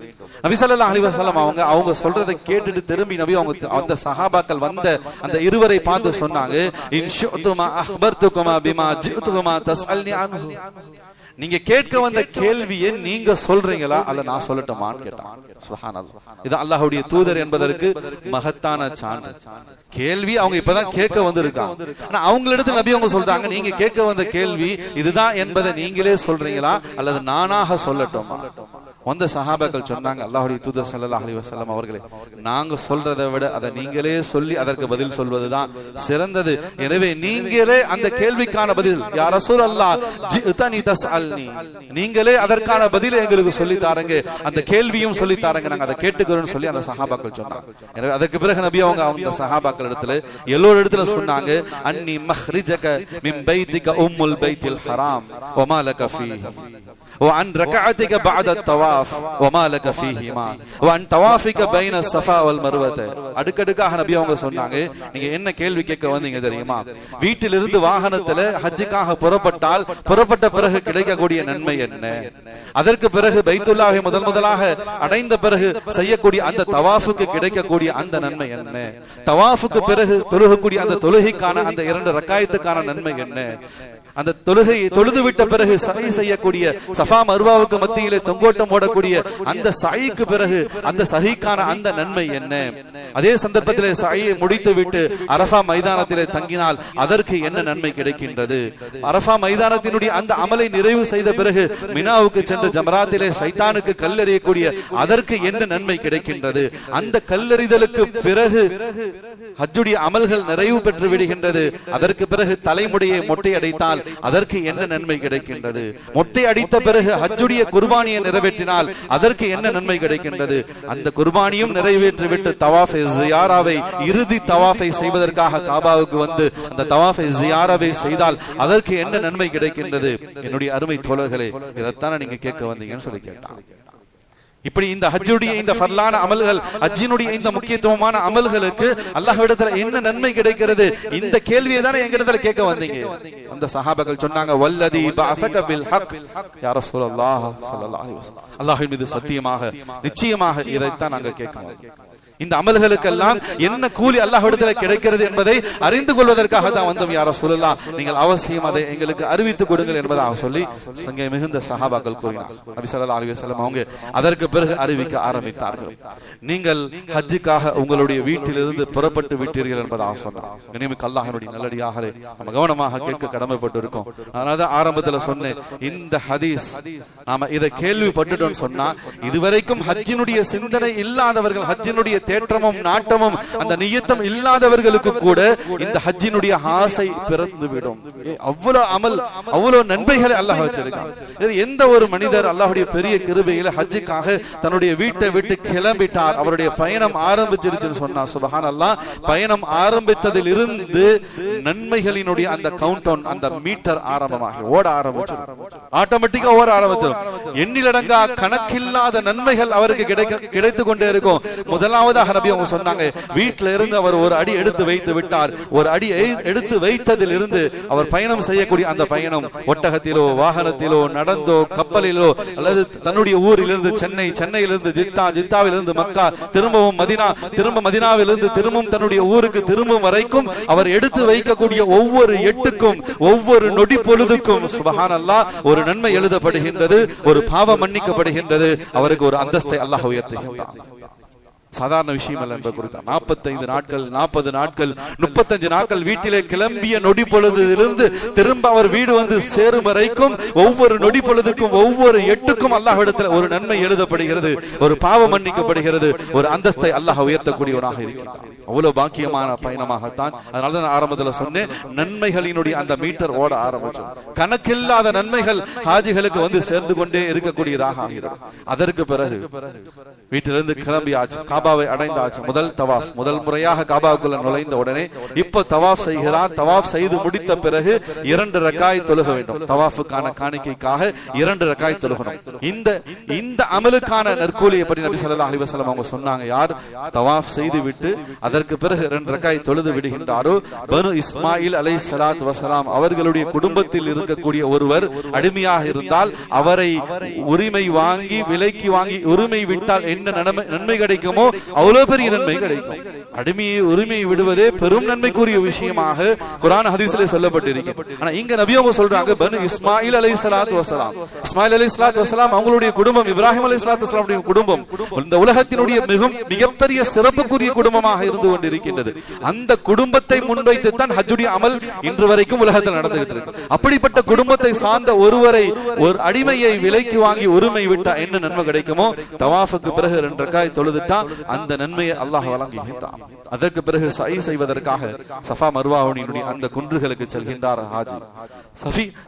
நபி ஸல்லல்லாஹு அலைஹி வஸல்லம் அவங்க சொல்றதை கேட்டுட்டு திரும்பி நபி அவங்க அந்த சஹாபாக்கள் வந்த அந்த இருவரை பார்த்து சொன்னாங்க, இன் ஷு'துமா அக்பர்துகுமா பிமா ஜி'துகுமா தஸ்அல்னி அன்ஹு, நீங்க கேட்க வந்த கேள்வியை நீங்க சொல்றீங்களா அல்ல நான் சொல்லட்டுமான்னு கேட்டான். சுப்ஹானல்லாஹ், இது அல்லாஹ்வுடைய தூதர் என்பதற்கு மகத்தான சான்று. கேள்வி அவங்க இப்பதான் கேட்க வந்திருக்காங்க, ஆனா அவங்களிடத்தில் நபி அவங்க சொல்றாங்க, நீங்க கேட்க வந்த கேள்வி இதுதான் என்பதை நீங்களே சொல்றீங்களா அல்லது நானாக சொல்லட்டுமா? வந்த சஹாபாக்கள் சொன்னாங்க, அல்லாஹ்வுடைய தூதர் ஸல்லல்லாஹு அலைஹி வஸல்லம் அவர்களே, நாங்க சொல்றதை விட அதை நீங்களே சொல்லி அதற்கு பதில் சொல்வதுதான் சிறந்தது. எனவே நீங்களே அந்த கேள்விக்கான பதில், யா ரசூலல்லாஹ் ஜிஅதனி தஸ்அல்னி, நீங்களே அதற்கான பதிலை எங்களுக்கு சொல்லி தாருங்க, அந்த கேள்வியும் சொல்லி தாருங்க, நாங்க அதை கேட்டுக்கிறோம்னு சொல்லி அந்த சஹாபாக்கள் சொன்னாங்க. எனவே அதற்கு பிறகு நபி அவங்க அந்த சஹாபாக்கள் இடத்துல எல்லோரு இடத்துல சொன்னாங்க, அன்னி மஹ்ரிஜக மின் பைத்திக உம்முல் பைத்தில் ஹராம் வமா லக ஃபீஹி وعن ركعتك بعد الطواف وما لك فيهما وعن طوافك بين الصفا والمروه. அடுக்கடுக்காக நபி அவங்க சொன்னாங்க, நீங்க என்ன கேள்வி கேட்க வந்தீங்க தெரியுமா? வீட்டிலிருந்து வாகனத்துல ஹஜ்ஜுக்காக புறப்பட்டால் புறப்பட்ட பிறகு கிடைக்கக்கூடிய நன்மை என்ன? அதற்கு பிறகு பைத்துல்லாஹை முதலாக அடைந்த பிறகு செய்யக்கூடிய அந்த தவாஃபுக்கு கிடைக்கக்கூடிய அந்த நன்மை என்ன? தவாஃபுக்கு பிறகு தொழுகக்கூடிய அந்த தொழுகைக்கான அந்த 2 ரக்காயத்துக்கான நன்மை என்ன? அந்த தொழுகையை தொழுது விட்ட பிறகு சை செய்யக்கூடிய சஃபா மர்வாவுக்கு மத்தியிலே தொங்கோட்டம் ஓடக்கூடிய அந்த சைக்கு பிறகு அந்த சஹீக்கான அந்த நன்மை என்ன? அதே சந்தர்ப்பத்திலே சையை முடித்து விட்டு அரஃபா மைதானத்திலே தங்கினால் அதற்கு என்ன நன்மை கிடைக்கின்றது? அரஃபா மைதானத்தினுடைய அந்த அமலை நிறைவு செய்த பிறகு மினாவுக்கு சென்று ஜமராத்திலே சைத்தானுக்கு கல்லெறியக்கூடிய அதற்கு என்ன நன்மை கிடைக்கின்றது? அந்த கல்லெறிதலுக்கு பிறகு ஹஜ்ஜுடைய அமல்கள் நிறைவு பெற்று விடுகின்றது. அதற்கு பிறகு தலைமுடியை மொட்டை அடைத்தால் அதற்கு என்ன நன்மை கிடைக்கின்றது? மொட்டை அடித்த பிறகு ஹஜ்ஜுடைய குர்பானியை நிறைவேற்றினால் அதற்கு என்ன நன்மை கிடைக்கின்றது? அந்த குர்பானியும் நிறைவேற்றிவிட்டு தவாஃப் ஜியாராவை, இறுதி தவாஃபை செய்வதற்காக காபாவுக்கு வந்து அந்த தவாஃபை ஜியாராவை செய்தால் அதற்கு என்ன நன்மை கிடைக்கின்றது? என்னுடைய அருமை தோழர்களே, இதைத்தானே நீங்க கேட்க வந்தீங்கன்னு சொல்லி கேட்டான். இப்படி இந்த ஹஜ்ஜுடைய இந்த ஃபர்லான அமல்கள், ஹஜ்ஜினுடைய இந்த முக்கியத்துவமான அமல்களுக்கு அல்லாஹ்விடத்துல என்ன நன்மை கிடைக்கிறது? இந்த கேள்வியை தானே எங்கிடத்துல கேட்க வந்தீங்க. அந்த சஹாபாக்கள் சொன்னாங்க, வல்லதி பஅஸக பில் ஹக் யா ரசூலல்லாஹ் ஸல்லல்லாஹு அலைஹி வஸல்லம், அல்லாஹ்வின் மீது சத்தியமாக நிச்சயமாக இதைத்தான் நாங்க கேட்கிறோம். இந்த அமல்களுக்கெல்லாம் என்ன கூலி அல்லாஹ்விடத்தில் கிடைக்கிறது என்பதை அறிந்து கொள்வதற்காக தான் வந்தோம் யா ரசூலுல்லாஹ், நீங்கள் அவசியம் அதை எங்களுக்கு அறிவித்துக் கொடுங்கள் என்பதாக சொல்லி சங்கை மிகுந்த சஹாபாக்கள் கூறினார். நபி ஸல்லல்லாஹு அலைஹி வஸல்லம் அவங்க அதற்கு பிறகு அறிவிக்க ஆரம்பித்தார்கள், நீங்கள் ஹஜ்ஜுக்காக உங்களுடைய வீட்டிலிருந்து புறப்பட்டு விட்டீர்கள் என்பதாக சொன்னார். இனிமேல் அல்லாஹ்வுடைய நல்லடியார்களே, நம்ம கவனமாக கேட்க கடமைப்பட்டு இருக்கோம். அதனாலதான் ஆரம்பத்துல சொன்னேன், இந்த ஹதீஸ் நாம இதை கேள்விப்பட்டுட்டோம்னு சொன்னா, இதுவரைக்கும் ஹஜ்ஜினுடைய சிந்தனை இல்லாதவர்கள், ஹஜ்ஜினுடைய தேற்றமும் நாட்டமும் அந்த நியத்தம் இல்லாதவர்களுக்கு கூட இந்த ஹஜ்ஜினுடைய ஆசை பிறந்துவிடும். அவ்வளவு அமல், அவ்வளவு நன்மைகளை அல்லாஹ் வச்சிருக்கான். எந்த ஒரு மனிதர் அல்லாஹ்வுடைய பெரிய கிருபையில ஹஜ்ஜுக்காக தன்னுடைய வீட்டை விட்டு கிளம்பிட்டார், அவருடைய பயணம் ஆரம்பிச்சிருச்சுன்னு சொன்னா சுப்ஹானல்லாஹ், பயணம் ஆரம்பித்ததில் இருந்து நன்மைகளினுடைய அந்த கவுண்டவுன், அந்த மீட்டர் ஆரம்பமாகி ஓட ஆரம்பிச்சிடும். ஆட்டோமேட்டிக்கா ஓட ஆரம்பிச்சிடும். எண்ணிலடங்கா கணக்கில்லாத நன்மைகள் அவருக்கு கிடைத்து கொண்டே இருக்கும். முதலாவதாக நபி அவங்க சொன்னாங்க, வீட்டில இருந்து அவர் ஒரு அடி எடுத்து வைத்து விட்டார். ஒரு அடி எடுத்து வைத்ததில் இருந்து அவர் பயணம் செய்யக்கூடிய அந்த பயணம் ஒட்டகத்திலோ வாகனத்திலோ நடந்தோ கப்பலிலோ அல்லது தன்னுடைய ஊரிலிருந்து சென்னை, சென்னையிலிருந்து ஜித்தா, ஜித்தாவிலிருந்து மக்கா, திரும்பவும் மதினா, திரும்ப மதினாவிலிருந்து திரும்பவும் தன்னுடைய ஊருக்கு திரும்பும் வரைக்கும் அவர் எடுத்து வைக்கக்கூடிய ஒவ்வொரு எட்டுக்கும் ஒவ்வொரு நொடி பொழுதுக்கும் சுப்ஹானல்லாஹ் ஒரு நன்மை எழுதப்படுகின்றது, ஒரு பாவம் மன்னிக்கப்படுகின்றது, அவருக்கு ஒரு அந்தஸ்தை அல்லாஹ் உயர்த்துகின்றான். சாதாரண விஷயம் அல்ல என்பது குறித்து 45 நாட்கள் 40 நாட்கள் 35 நாட்கள் வீட்டிலே கிளம்பிய நொடி பொழுதிலிருந்து திரும்ப அவர் வீடு வந்து சேரும் வரைக்கும் ஒவ்வொரு நொடி பொழுதுக்கும் ஒவ்வொரு எட்டுக்கும் அல்லாஹ்விடத்தில் ஒரு நன்மை எழுதப்படுகிறது, ஒரு பாவம் மன்னிக்கப்படுகிறது, ஒரு அந்தஸ்தை அல்லாஹ் உயர்த்தக்கூடியவனாக இருக்கிறான். அவ்வளவு பாக்கியமான பயணமாகத்தான். அதனால நான் ஆரம்பத்தில் சொன்னேன், நன்மைகளினுடைய அந்த மீட்டர் ஓட ஆரம்பிச்சோம். கணக்கில்லாத நன்மைகள் ஹாஜிகளுக்கு வந்து சேர்ந்து கொண்டே இருக்கக்கூடியதாக ஆகிறது. அதற்கு பிறகு வீட்டிலிருந்து கிளம்பியாச்சு, காபாவை அடைந்தாச்சு. முதல் தவாஃப், முதல் முறையாக காபாவுக்குள்ள நுழைந்த உடனே இப்ப தவாஃப் செய்கிறார். தவாஃப் செய்து முடித்த பிறகு 2 ரக்காய் தொழுக வேண்டும். தவாஃபுக்கான காணிக்கைக்காக 2 ரக்காய் தொழுகணும். இந்த அமலுக்கான நற்கூலியை பற்றி நபி ஸல்லல்லாஹு அலைஹி வஸல்லம் அவங்க சொன்னாங்க, யார் தவாஃப் செய்து விட்டு அதற்கு பிறகு 2 ரக்காய் தொழுது விடுகின்றாரோ, பனு இஸ்மாயில் அலைஹிஸ்ஸலாத்து வஸலாம் அவர்களுடைய குடும்பத்தில் இருக்கக்கூடிய ஒருவர் அடிமையாக இருந்தால் அவரை உரிமை வாங்கி விலைக்கு வாங்கி உரிமை விட்டால் என்ன நன்மை கிடைக்குமோ அவ்வளவு பெரிய நன்மை கிடைக்கும். அடிமையை உரிமையை விடுவதே பெரும் நன்மைக்குரிய விஷயமாக குர்ஆன் ஹதீஸிலே சொல்லப்பட்டிருக்கு. ஆனா இங்க நபி அவங்க சொல்றாங்க, பனு இஸ்மாயில் அலைஹிஸ்ஸலாத்து வஸலாம், இஸ்மாயில் அலைஹிஸ்ஸலாத்து வஸலாம் அவங்களுடைய குடும்பம், இப்ராஹிம் அலைஹிஸ்ஸலாத்து வஸலாமுடைய குடும்பம் இந்த உலகத்தினுடைய மிகப்பெரிய சிறப்புக்குரிய குடும்பமாக இருந்து கொண்டிருக்கின்றது. அந்த குடும்பத்தை முன்வைத்து தான் ஹஜ்ஜுடைய அமல் இன்று வரைக்கும் உலகத்தில் நடந்துகிட்டு இருக்கு. அப்படிப்பட்ட குடும்பத்தை சார்ந்த ஒருவரை, ஒரு அடிமையை விலைக்கு வாங்கி உரிமை விட்டா என்ன நன்மை கிடைக்குமோ, தவாஃபுக்கு பிறகு 2 ரக்காய் தொழுதுட்டா அந்த நன்மையை அல்லாஹ் வழங்குகின்றான். அதற்கு பிறகு சை செய்வதற்காக சஃபா மர்வாவுடைய அந்த குன்றுகளுக்கு செல்கின்றார் ஹாஜி.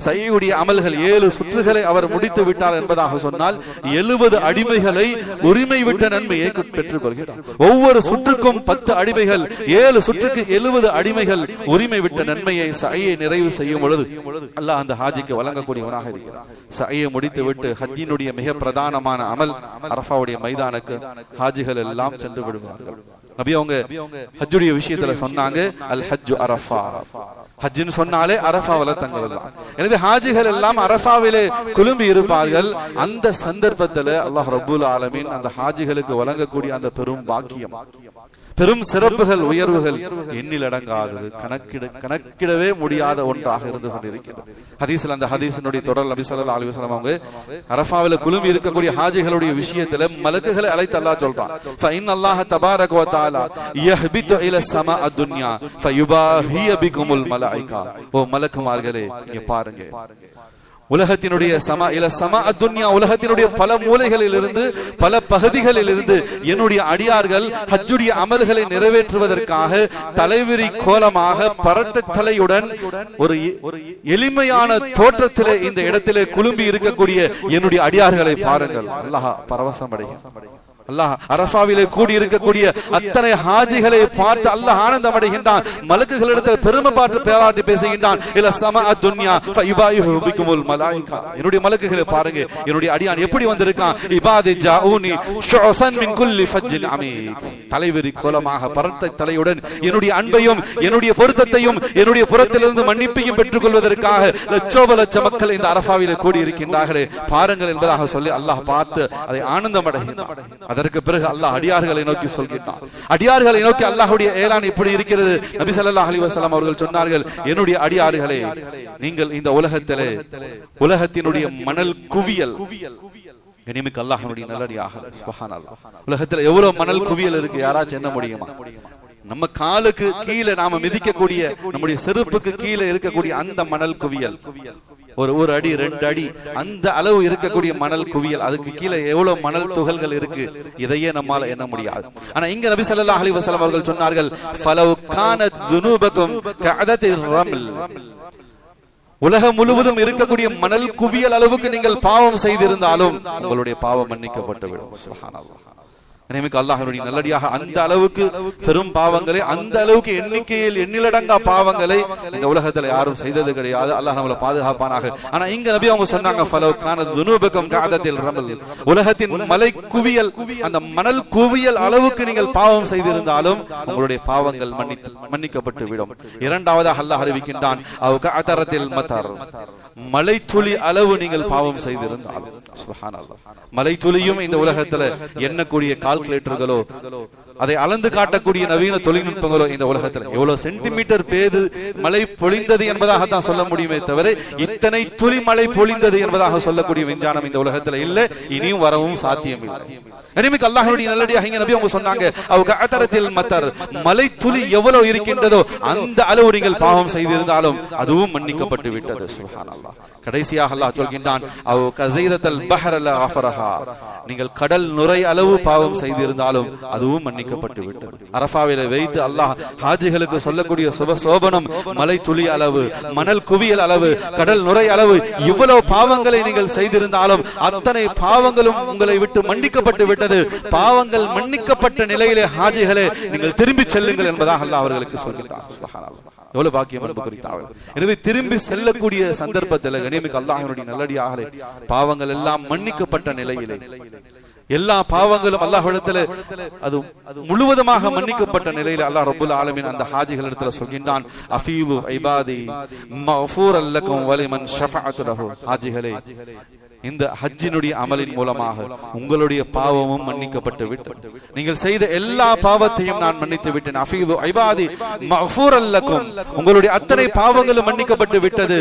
சையுடைய அமல்கள் 7 சுற்றுகளை அவர் முடித்து விட்டார் என்பதாக சொன்னால் 70 அடிமைகளை உரிமை விட்ட நன்மையை பெற்றுக் கொள்கிறார். ஒவ்வொரு சுற்றுக்கும் 10 அடிமைகள், 7 சுற்றுக்கு 70 அடிமைகள் உரிமை விட்ட நன்மையை சையை நிறைவு செய்யும் பொழுது அல்லாஹ் அந்த ஹாஜிக்கு வழங்கக்கூடியவனாக இருக்கிறார். சையை முடித்து விட்டு ஹஜ்ஜினுடைய மிக பிரதானமான அமல் அரஃபாவுடைய மைதானுக்கு ஹாஜிகள் எல்லாம் சென்று விடுவார்கள். நபி அவங்க ஹஜ்ஜுடைய விஷயத்துல சொன்னாங்க, அல் ஹஜ்ஜு அரஃபா, ஹஜ்ஜுன்னு சொன்னாலே அரஃபாவில தங்கலாம். எனவே ஹாஜிகள் எல்லாம் அரஃபாவிலே குழும்பி இருப்பார்கள். அந்த சந்தர்ப்பத்தில் அல்லாஹ் ரப்பல் ஆலமீன் அந்த ஹாஜிகளுக்கு வழங்கக்கூடிய அந்த பெரும் பாக்கியம், பெரும் சிறப்புகள், உயர்வுகள் எண்ணிலடங்காதது, கணக்கிடவே முடியாத ஒன்றாக இருந்து கொண்டிருக்கிறது. ஹதீஸ்ல அந்த ஹதீஸினுடைய தொடர் நபி ஸல்லல்லாஹு அலைஹி வஸல்லம் அவங்க அரஃபாவில குழுமி இருக்கக்கூடிய ஹாஜிகளுடைய விஷயத்துல மலக்குகளை அழைத்து அல்லாஹ் சொல்றான், ஃபஇன் அல்லாஹ் தபாரக வ தஆலா யஹ்பிது இல ஸமா அத்-துன்யா ஃபயுபாஹி பிகுமுல் மலாயிகா. ஓ மலக்குமார்களே, இங்க பாருங்க, உலகத்தினுடைய உலகத்தினுடைய பல மூலைகளில் இருந்து பல பகுதிகளில் இருந்து என்னுடைய அடியார்கள் ஹஜ்ஜுடைய அமல்களை நிறைவேற்றுவதற்காக தலைவிரி கோலமாக பரட்ட தலையுடன் ஒரு எளிமையான தோற்றத்திலே இந்த இடத்திலே குழும்பி இருக்கக்கூடிய என்னுடைய அடியார்களை பாருங்கள். அல்லாஹ் பரவசம் அடைகிறான். அல்லாஹ் அரஃபாவிலே கூடி இருக்கக்கூடிய அத்தனை ஹாஜிகளை பார்த்து அல்லாஹ் ஆனந்தம் அடைகின்றான். மலக்குகளிடத்தில் பெருமை பாராட்டி பேசுகின்றான். இல ஸமா அத்-துன்யா ஃபயுபாஹி பிகுமுல் மலாயிகா. என்னுடைய மலக்குகளை பாருங்க, என்னுடைய அடியான் எப்படி வந்திருக்கான். இபாதி ஜாஊனி ஷுஅஸன் மின் குல்லி ஃபஜ்ஜின் அமீக். தலைவிரி கோலமாக பரட்ட தலையுடன் என்னுடைய அன்பையும் என்னுடைய பொருத்தத்தையும் என்னுடைய புறத்திலிருந்து மன்னிப்பையும் பெற்றுக் கொள்வதற்காக லட்சோபலட்ச மக்கள் இந்த அரஃபாவிலே கூடி இருக்கின்றார்களே பாருங்கள் என்பதாக சொல்லி அல்லாஹ் பார்த்து அதை ஆனந்தம் அடைகின்றான். அதற்கு பிறகு அல்லாஹ் அடியார்களை நோக்கி சொல்கிறான். அடியார்களை நோக்கி அல்லாஹ்வுடைய ஏலான் இப்படி இருக்கிறது. நபி ஸல்லல்லாஹு அலைஹி வஸல்லம் அவர்கள் சொன்னார்கள், என்னுடைய அடியார்களே, நீங்கள் இந்த உலகத்திலே உலகத்தினுடைய மணல் குவியல், கனிமிக்க அல்லாஹ்வுடைய நல்லடியாக சுப்ஹானல்லாஹ், உலகத்துல எவ்வளவு மணல் குவியல் இருக்கு, யாராச்சும் என்ன முடியுமா? நம்ம காலுக்கு கீழே நாம மிதிக்கக்கூடிய, நம்முடைய செருப்புக்கு கீழே இருக்கக்கூடிய அந்த மணல் குவியல் ஒரு அடி 2 அடி அந்த அளவு இருக்கக்கூடிய மணல் குவியல், அதுக்கு கீழே எவ்வளவு மணல் துகள்கள் இருக்கு, இதையே நம்மால எண்ண முடியாது. ஆனா இங்க நபி ஸல்லல்லாஹு அலைஹி வஸல்லம் அவர்கள் சொன்னார்கள், ஃபலவ் கானத் துனூபகும் கஅதத்திர் ரம்ல், உலகம் முழுவதும் இருக்கக்கூடிய மணல் குவியல் அளவுக்கு நீங்கள் பாவம் செய்திருந்தாலும் உங்களுடைய பாவம் மன்னிக்கப்பட்டு விடும். சுப்ஹானல்லாஹ். அல்லாஹ்வுடைய நல்லடியாக அந்த அளவுக்கு பெரும் பாவங்களை, அந்த அளவுக்கு எண்ணிக்கையில் எண்ணிலடங்கா பாவங்களை இந்த உலகத்துல யாரும் செய்தது கிடையாது. அல்லாஹ் நம்மளை பாதுகாப்பானாக. ஆனா இங்க நபி அவங்க சொன்னாங்க, ஃபலவ் கானத் துனூபகும் கஅதத்தில் ரமல், உலகத்தின் மலை குவியல், அந்த மணல் குவியல் அளவுக்கு நீங்கள் பாவம் செய்திருந்தாலும் உங்களுடைய பாவங்கள் மன்னிக்கப்பட்டு விடும். இரண்டாவதாக அல்லாஹ் அறிவிக்கின்றான், அவ் கஅதரத்தில் மதர், மலை துளி அளவு நீங்கள் பாவம் செய்திருந்தாலும். சுப்ஹானல்லாஹ். மலை துளியும் இந்த உலகத்துல எண்ணக்கூடிய கால்குலேட்டர்களோ, அதை அளந்து காட்டக்கூடிய நவீன தொழில்நுட்பங்களோ இந்த உலகத்துல எவ்வளவு சென்டிமீட்டர் பேது மழை பொழிந்தது என்பதாகத்தான் சொல்ல முடியுமே தவிர இத்தனை துளி மழை பொழிந்தது என்பதாக சொல்லக்கூடிய விஞ்ஞானம் இந்த உலகத்துல இல்ல, இனியும் வரவும் சாத்தியம் இல்லை. அன்னைக்கு அல்லாஹ்வுடைய நல்லடியாக இங்க நபி அவங்க சொன்னாங்க, அவ் கஅதரத்தில் மதர், மலை துளி எவ்வளவு இருக்கின்றதோ அந்த அளவு நீங்கள் பாவம் செய்திருந்தாலும் அதுவும் மன்னிக்கப்பட்டு விட்டது. சுப்ஹானல்லாஹ். கடைசியாக அல்லாஹ் சொல்கின்றான், அவ் கஸீதத்தல் பஹர லா அஃபரஹா, நீங்கள் கடல் நுரை அளவு பாவம் செய்திருந்தாலும் அதுவும் மன்னிக்கப்பட்டு விட்டது. அரஃபாவிலே வைத்து அல்லாஹ் ஹாஜிகளுக்கு சொல்லக்கூடிய சுபசோபனம், மலை துளி அளவு, மணல் குவியல் அளவு, கடல் நுரை அளவு, இவ்வளவு பாவங்களை நீங்கள் செய்திருந்தாலும் அத்தனை பாவங்களும் உங்களை விட்டு மன்னிக்கப்பட்டு விட்டது. பாவங்கள் மன்னிக்கப்பட்ட நிலையிலே ஹாஜிகளே நீங்கள் திரும்பி செல்லுங்கள் என்பதாக அல்லாஹ் அவர்களுக்கு சொல்கிறார். சுப்ஹானல்லாஹ். எவ்வளவு பாக்கியம் என்பது குறித்தாக. எனவே திரும்பி செல்லக்கூடிய சந்தர்ப்பத்தில் கண்ணியமிக்க அல்லாஹ்வுடைய நல்லடியார்களே, பாவங்கள் எல்லாம் மன்னிக்கப்பட்ட நிலையிலே, எல்லா பாவங்களும் அல்லாஹ்விடத்தில் அது முழுவதுமாக மன்னிக்கப்பட்ட நிலையில் அல்லாஹ் ரப்பல் ஆலமீன் அந்த ஹாஜிகள் இடத்துல சொல்கின்றான், அஃபீது இபாதி மஃபூரல் லகும் வலிமன் ஷஃபஅத்து லஹு, ஹாஜிகளே இந்த ஹஜ்ஜினுடைய அமலின் மூலமாக உங்களுடைய பாவமும் மன்னிக்கப்பட்டு விட்டது. நீங்கள் செய்த எல்லா பாவத்தையும் நான் மன்னித்து விட்டேன். அஃபீது இபாதி மஃபூரல் லகும், உங்களுடைய அத்தனை பாவங்களும் மன்னிக்கப்பட்டு விட்டது.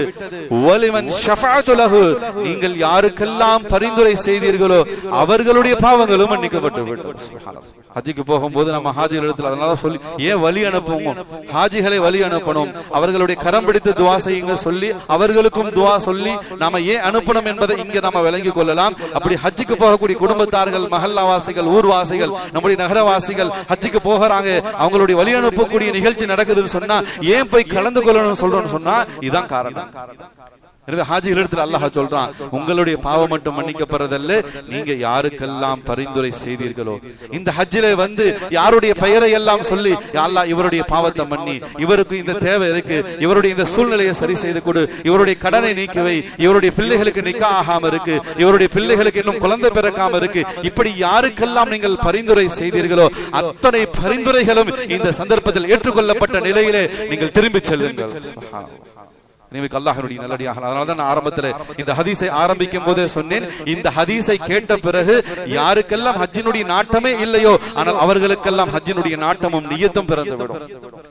வலிமன் ஷஃபஅத்து லஹு, நீங்கள் யாருக்கெல்லாம் பரிந்துரை செய்தீர்களோ அவர்களுடைய பாவங்களும் மன்னிக்கப்பட்டு விட்டது. சுப்ஹானல்லாஹ். ஹஜ்ஜுக்கு போகும்போது நம்ம ஹாஜிகள் இடத்துல அதனால சொல்லி ஏன் வழி அனுப்புவோம், ஹாஜிகளை வழி அனுப்பணும், அவர்களுடைய கரம் பிடித்து துவா செய்யுங்க சொல்லி அவர்களுக்கும் துவா சொல்லி நாம ஏன் அனுப்பணும் என்பதை இங்க நாம விளங்கிக் கொள்ளலாம். அப்படி ஹஜ்ஜுக்கு போகக்கூடிய குடும்பத்தார்கள், மஹல்லாவாசிகள், ஊர்வாசிகள், நம்முடைய நகரவாசிகள் ஹஜ்ஜுக்கு போகிறாங்க, அவங்களுடைய வழி அனுப்பக்கூடிய நிகழ்ச்சி நடக்குதுன்னு சொன்னா ஏன் போய் கலந்து கொள்ளணும்னு சொல்றோம்னு சொன்னா இதான் காரணம். எனவே ஹாஜிகள் இடத்துல அல்லாஹ் சொல்றான், உங்களுடைய பாவம் மட்டும் மன்னிக்கப்படுறதல்ல, நீங்க யாருக்கெல்லாம் பரிந்துரை செய்தீர்களோ, இந்த ஹஜ்ஜிலே வந்து யாருடைய பெயரை எல்லாம் சொல்லி, யா அல்லாஹ் இவருடைய பாவத்தை மன்னி, இவருக்கு இந்த தேவை இருக்கு, இவருடைய இந்த சூழ்நிலையை சரி செய்து கொடு, இவருடைய கடனை நீக்கவை, இவருடைய பிள்ளைகளுக்கு நிக்காஹ் ஆகாம இருக்கு, இவருடைய பிள்ளைகளுக்கு இன்னும் குழந்தை பிறக்காம இருக்கு, இப்படி யாருக்கெல்லாம் நீங்கள் பரிந்துரை செய்தீர்களோ அத்தனை பரிந்துரைகளும் இந்த சந்தர்ப்பத்தில் ஏற்றுக்கொள்ளப்பட்ட நிலையிலே நீங்கள் திரும்பி செல்லுங்கள். அல்லாஹ்வுடைய நல்லடியாக. அதனாலதான் நான் ஆரம்பத்தில் இந்த ஹதீஸை ஆரம்பிக்கும் போதே சொன்னேன், இந்த ஹதீஸை கேட்ட பிறகு யாருக்கெல்லாம் ஹஜ்ஜினுடைய நாட்டமே இல்லையோ ஆனால் அவர்களுக்கெல்லாம் ஹஜ்ஜினுடைய நாட்டமும் நியத்தும் பிறந்து விடும்.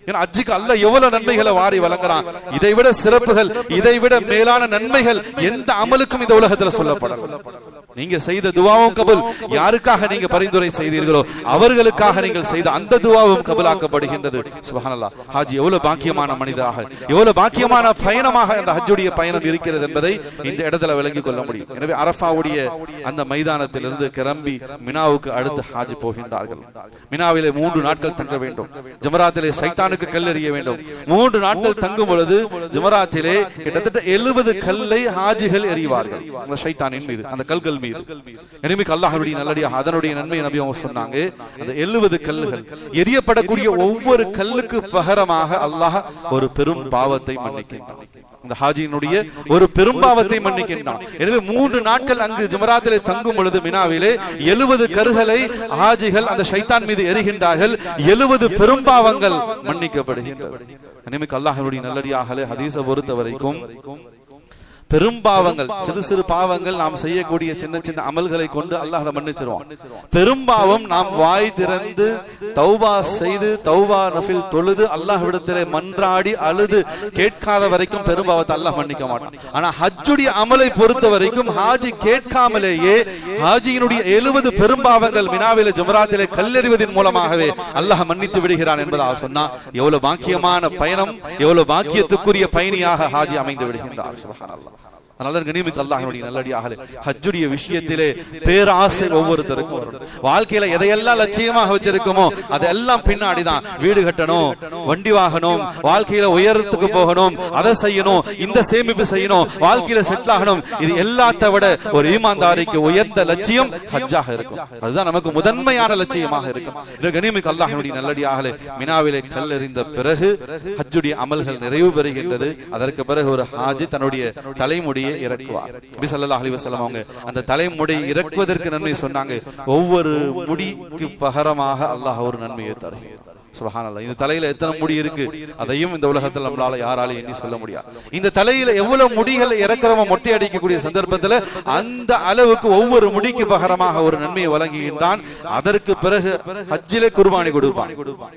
ஏன்னா ஹஜ்ஜுக்கு அல்லாஹ் எவ்வளவு நன்மைகளை வாரி வழங்குறான், இதை விட சிறப்புகள், இதை விட மேலான நன்மைகள் எந்த அமலுக்கும் இந்த உலகத்தில் சொல்லப்படலாம். நீங்க செய்த துவாவும் கபூல், யாருக்காக நீங்க பரிந்துரை செய்தீர்களோ அவர்களுக்காக நீங்கள் செய்த அந்த துவாவும் கபூலாக்கப்படுகின்றது. சுப்ஹானல்லாஹ். ஹாஜி எவ்வளவு பாக்கியமான மனிதராக, எவ்வளவு பாக்கியமான பயணமாக இந்த ஹஜ்ஜுடைய பயணம் இருக்கிறது என்பதை இந்த இடத்துல விளங்கிக் கொள்ள முடியும். எனவே அரஃபாவுடைய அந்த மைதானத்திலிருந்து கிளம்பி மினாவுக்கு அடுத்து ஹாஜி போகின்றார்கள். மினாவிலே 3 நாட்கள் தங்க வேண்டும். ஜமராத்திலே சைத்தானுக்கு கல்லெறிய வேண்டும். 3 நாட்கள் தங்கும் பொழுது ஜமராத்திலே கிட்டத்தட்ட 70 கல்லை ஹாஜிகள் எறிவார்கள் அந்த சைத்தானின் மீது, அந்த கல்கள் மீது. எனிமிக்கு அல்லாஹ்வுடைய நல்லடியாக அதனுடைய நன்மை நபி அவங்க சொன்னாங்க, அந்த 70 கல்லுகள் எரியப்படக்கூடிய ஒவ்வொரு கல்லுக்கு பகரமாக அல்லாஹ் ஒரு பெரும் பாவத்தை மன்னிக்கின்றான். அந்த ஹாஜியினுடைய ஒரு பெரும் பாவத்தை மன்னிக்கின்றான். எனவே 3 நாட்கள் அங்கு ஜமராத்திலே தங்கும் பொழுது மினாவிலே 70 கருகளை ஹாஜிகள் அந்த ஷைத்தான் மீது எரிகின்றார்கள். 70 பெரும் பாவங்கள் மன்னிக்கப்படுகின்றன. எனிமிக்கு அல்லாஹ்வுடைய நல்லடியாகலே ஹதீஸை பொறுத்த வரைக்கும் பெரும் பாவங்கள், சிறு சிறு பாவங்கள், நாம் செய்யக்கூடிய சின்ன சின்ன அமல்களை கொண்டு அல்லாஹ் அதை மன்னிச்சிருவான். பெரும் பாவம் நாம் வாய் திறந்து தௌபா செய்து தௌபா நஃபில் தொழுது அல்லாஹ்விடத்திலே மன்றாடி அழுது கேட்காத வரைக்கும் பெரும் பாவத்தை அல்லாஹ் மன்னிக்க மாட்டான். ஆனா ஹஜ்ஜுடைய அமலை பொறுத்த வரைக்கும் ஹாஜி கேட்காமலேயே ஹாஜியினுடைய 70 பெரும் பாவங்கள் மினாவிலே ஜமராத்திலே கல்லெறிவதன் மூலமாகவே அல்லாஹ் மன்னித்து விடுகிறான் என்பதாக சொன்னா எவ்வளவு பாக்கியமான பயணம், எவ்வளவு பாக்கியத்துக்குரிய பயணியாக ஹாஜி அமைந்து விடுகின்றார். சுப்ஹானல்லாஹ். அதனால கனிமிக்க அல்லாஹ்வுடைய நல்லடியார்களே, ஹஜ்ஜுடைய விஷயத்திலே பேராசை ஒவ்வொருத்தருக்கும் வரும். வாழ்க்கையில எதையெல்லாம் லட்சியமாக வச்சிருக்கோமோ அதெல்லாம் பின்னாடிதான். வீடு கட்டணும், வண்டி வாங்கணும், வாழ்க்கையில உயரத்துக்கு போகணும், அதை செய்யணும், இந்த சேமிப்பு செய்யணும், வாழ்க்கையில செட்டில் ஆகணும். இது எல்லாத்த விட ஒரு ஈமான்தாரிக்கு உயர்ந்த லட்சியம் ஹஜ்ஜாக இருக்கும். அதுதான் நமக்கு முதன்மையான லட்சியமாக இருக்கும். கனிமிக்க அல்லாஹ்வுடைய நல்லடியார்களே, மினாவிலே கல்லெறிந்த பிறகு ஹஜ்ஜுடைய அமல்கள் நிறைவு பெறுகின்றது. அதற்கு பிறகு ஒரு ஹாஜி தன்னுடைய தலைமுடியை இறக்குவார். நபி ஸல்லல்லாஹு அலைஹி வஸல்லம் அவங்க அந்த தலைமுடி இறக்குவதற்கு நன்மை சொன்னாங்க. ஒவ்வொரு முடிக்கு பகரமாக அல்லாஹ் ஒரு நன்மையை தருகிறார். சுப்ஹானல்லாஹ். இந்த தலையில எத்தனை முடி இருக்கு அதையும் இந்த உலகத்தில் நம்மளால யாராலும் எண்ணி சொல்ல முடியாது. இந்த தலையில எவ்வளவு முடிகள் இறக்கிறவங்க மொட்டை அடிக்கக்கூடிய சந்தர்ப்பத்தில் அந்த அளவுக்கு ஒவ்வொரு முடிக்கு பகரமாக ஒரு நன்மையை வழங்குகின்றான். அதற்கு பிறகு ஹஜ்ஜிலே குர்பானி கொடுப்பான்.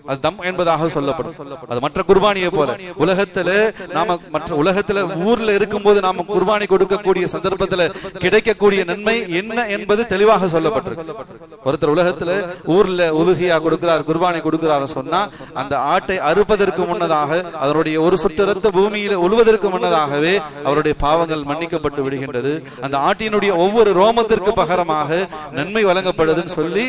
அது தம் என்பதாக சொல்லப்படும். அது மற்ற குர்பானியை போல உலகத்துல நாம மற்ற உலகத்துல ஊர்ல இருக்கும்போது நாம குர்பானி கொடுக்கக்கூடிய சந்தர்ப்பத்தில் கிடைக்கக்கூடிய நன்மை என்ன என்பது தெளிவாக சொல்லப்பட்டிருக்கு. ஒருத்தர் உலகத்துல ஊர்ல உதுகியா கொடுக்கிறார், குர்பானி கொடுக்கிறார் சொன்னா அந்த ஆட்டை அறுப்பதற்கு முன்னதாக அதனுடைய ஒரு சொட்டு ரத்த பூமியில உழுவதற்கு முன்னதாகவே அவருடைய பாவங்கள் மன்னிக்கப்பட்டு விடுகின்றது. அந்த ஆட்டினுடைய ஒவ்வொரு ரோமத்திற்கு பகரமாக நன்மை வழங்கப்படுதுன்னு சொல்லி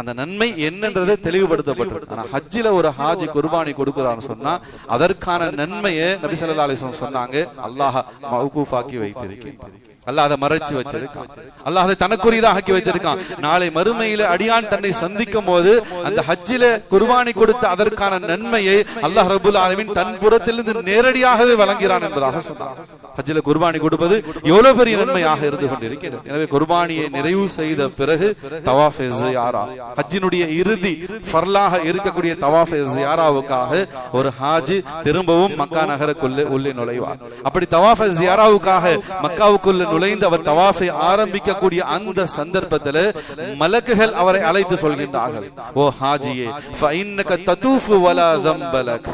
அந்த நன்மை என்னன்றதை தெளிவுபடுத்தப்பட்டிருக்கு. ஆனா ஹஜ்ஜில ஒரு ஹாஜி குர்பானி கொடுக்கிறான்னு சொன்னா அதற்கான நன்மையை நபி ஸல்லல்லாஹு அலைஹி வஸல்லம் சொன்னாங்க, அல்லாஹ் மௌகூஃபாக்கி வைத்திருக்கிறான். அல்லாஹ் அதை மறைச்சு வச்சிருக்கான். அல்லாஹ் அதை தனக்குரியதாக ஆக்கி வச்சிருக்கான். நாளை மறுமையில அடியான் தன்னை சந்திக்கும் போது அந்த ஹஜ்ஜில குர்பானி கொடுத்த அதற்கான நன்மையை அல்லாஹ் ரப்பல் ஆலமீன் தன் புறத்திலிருந்து நேரடியாகவே வழங்குகிறான் என்பதாக சொன்னார். ஹஜ்ஜில குர்பானி கொடுப்பது எவ்வளவு பெரிய நன்மையாக இருந்து கொண்டிருக்கிறது. எனவே குர்பானியை நிறைவு செய்த பிறகு தவாஃப் ஸியாரா, ஹஜ்ஜினுடைய இறுதி ஃபர்லாக இருக்கக்கூடிய தவாஃப் ஸியாராவுக்காக ஒரு ஹாஜி திரும்பவும் மக்கா நகருக்குள்ளே உள்ளே நுழைவார். அப்படி தவாஃப் ஸியாராவுக்காக மக்காவுக்குள்ள நுழைந்து அவர் தவாஃபை ஆரம்பிக்கக்கூடிய அந்த சந்தர்ப்பத்தில் மலக்குகள் அவரை அழைத்து சொல்கின்றார்கள், ஓ ஹாஜியே ஃபஇன்னக ததூஃபு வலா ذنب لك.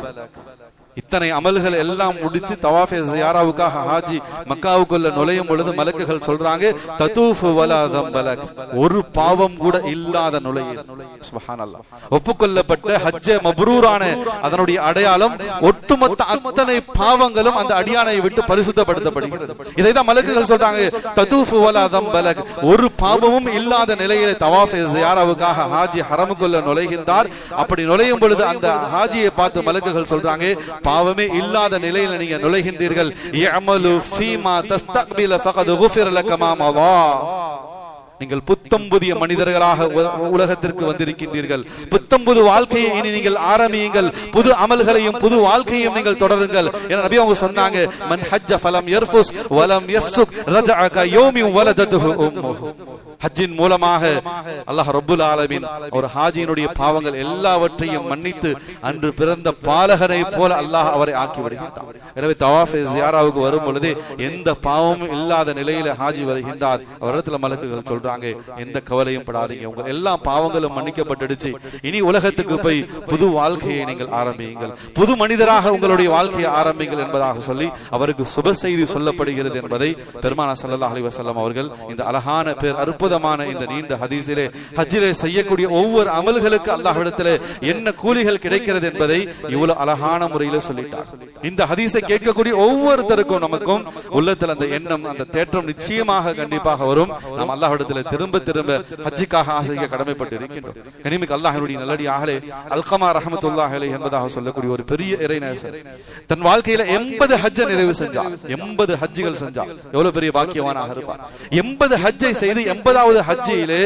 இத்தனை அமல்கள் எல்லாம் முடிச்சு தவாஃப் ஸியாராவுக்காக ஹாஜி மக்காவுக்குள்ள நுழையும் பொழுது மலக்குகள் சொல்றாங்க, ததூஃபு வலா ذنب لك, ஒரு பாவம் கூட இல்லாத நுழைய. சுப்ஹானல்லாஹ். ஒப்புக்கொள்ளப்பட்ட ஹஜ்ஜ மப்ரூரான அதனுடைய அடையாளம் ஒட்டுமொத்த அத்தனை பாவங்களும் அந்த அடியானை விட்டு பரிசுத்தப்படுத்தப்படுகிறது. இதைதான் மலக்குகள் சொல்றாங்க, ததூஃபு வலா ذنب لك, ஒரு பாவமும் இல்லாத நிலையில தவாஃப் ஸியாராவுக்காக ஹாஜி ஹரமுக்குள்ள நுழைகின்றார். அப்படி நுழையும் பொழுது அந்த ஹாஜியை பார்த்து மலக்குகள் சொல்றாங்க, பாவமே இல்லாத நிலையில நீங்க நுழைகின்றீர்கள். இஅமலு ஃபீமா தஸ்தக்பில ஃபகத் குஃபிர லக மா மதா. நீங்கள் புத்தம் புதிய மனிதர்களாக உலகத்திற்கு வந்திருக்கின்றீர்கள். புத்தம் புது வாழ்க்கையை இனி நீங்கள் ஆரம்பியுங்கள். புது அமல்களையும் புது வாழ்க்கையும் நீங்கள் தொடருங்கள் என நபி அவங்க சொன்னாங்க. மன் ஹஜ்ஜ ஃபலம் யர்ஃபுஸ் வலம் யஃப்சுக் ரஜஅ கயௌமி வலததுஹு உம்முஹு. ஹஜ்ஜின் மூலமாக அல்லாஹ் ரப்புல் ஆலமீன் ஒரு ஹாஜியினுடைய பாவங்கள் எல்லாவற்றையும் மன்னித்து அன்று பிறந்த பாலகனை போல அல்லாஹ் அவரை ஆக்கி விடுகின்றார். எனவே தவாஃப் ஸியாராவுக்கு வரும் பொழுது எந்த பாவமும் இல்லாத நிலையில ஹாஜி வருகின்றார். அவரிடத்துல மலக்குகள் சொல்றாங்க, எந்த கவலையும் படாதீங்க, உங்க எல்லா பாவங்களும் மன்னிக்கப்பட்டுடுச்சு. இனி உலகத்துக்கு போய் புது வாழ்க்கையை நீங்கள் ஆரம்பியுங்கள், புது மனிதராக உங்களுடைய வாழ்க்கையை ஆரம்பிங்கள் என்பதாக சொல்லி அவருக்கு சுப செய்தி சொல்லப்படுகிறது என்பதை பெருமானார் ஸல்லல்லாஹு அலைஹி வஸல்லம் அவர்கள் இந்த அழகான பேர் அற்புதமான இந்த நீண்ட ஹதீஸிலே ஹஜ்ஜிலே செய்யக்கூடிய ஒவ்வொரு அமல்களுக்கு அல்லாஹ்விடத்திலே என்ன கூலிகள் கிடைக்கிறது என்பதை இவ்வளவு அழகான முறையில் சொல்லிட்டார். இந்த ஹதீஸை கேட்கக்கூடிய ஒவ்வொருத்தருக்கும் நமக்கும் உள்ளத்தில் அந்த எண்ணம், அந்த தேற்றம் நிச்சயமாக கண்டிப்பாக வரும். நாம் அல்லாஹ்விடத்திலே திரும்ப திரும்ப ஹஜ்ஜுக்காக ஆசைக்க கடமைப்பட்டு இருக்கின்றோம். கனிமிக்க அல்லாஹ்வுடைய நல்லடியார்களே, அல்கமா ரஹ்மத்துல்லாஹி அலைஹி என்பதாக சொல்லக்கூடிய ஒரு பெரிய இறைநேசர் தன் வாழ்க்கையில 80 ஹஜ்ஜை நிறைவு செஞ்சார். 80 ஹஜ்ஜுகள் செஞ்சார். எவ்வளவு பெரிய பாக்கியவானாக இருப்பார். 80 ஹஜ்ஜை செய்து 80வது ஹஜ்ஜிலே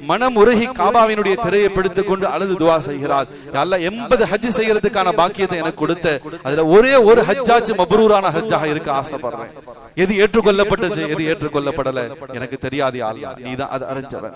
மனம் உருகி காபாவினுடைய திரையை பிடித்துக் கொண்டு அழுது துஆ செய்கிறார். யா அல்லாஹ் 80 ஹஜ் செய்யறதுக்கான பாக்கியத்தை எனக்கு கொடுத்த, அதுல ஒரே ஒரு ஹஜ்ஜாச்சு மப்ரூரான ஹஜ்ஜாக இருக்க ஆசைப்படுறேன். எது ஏற்றுக்கொள்ளப்பட்டது எது ஏற்றுக்கொள்ளப்படல எனக்கு தெரியாது யா அல்லாஹ், நீதான் அது அறிஞ்சவன்.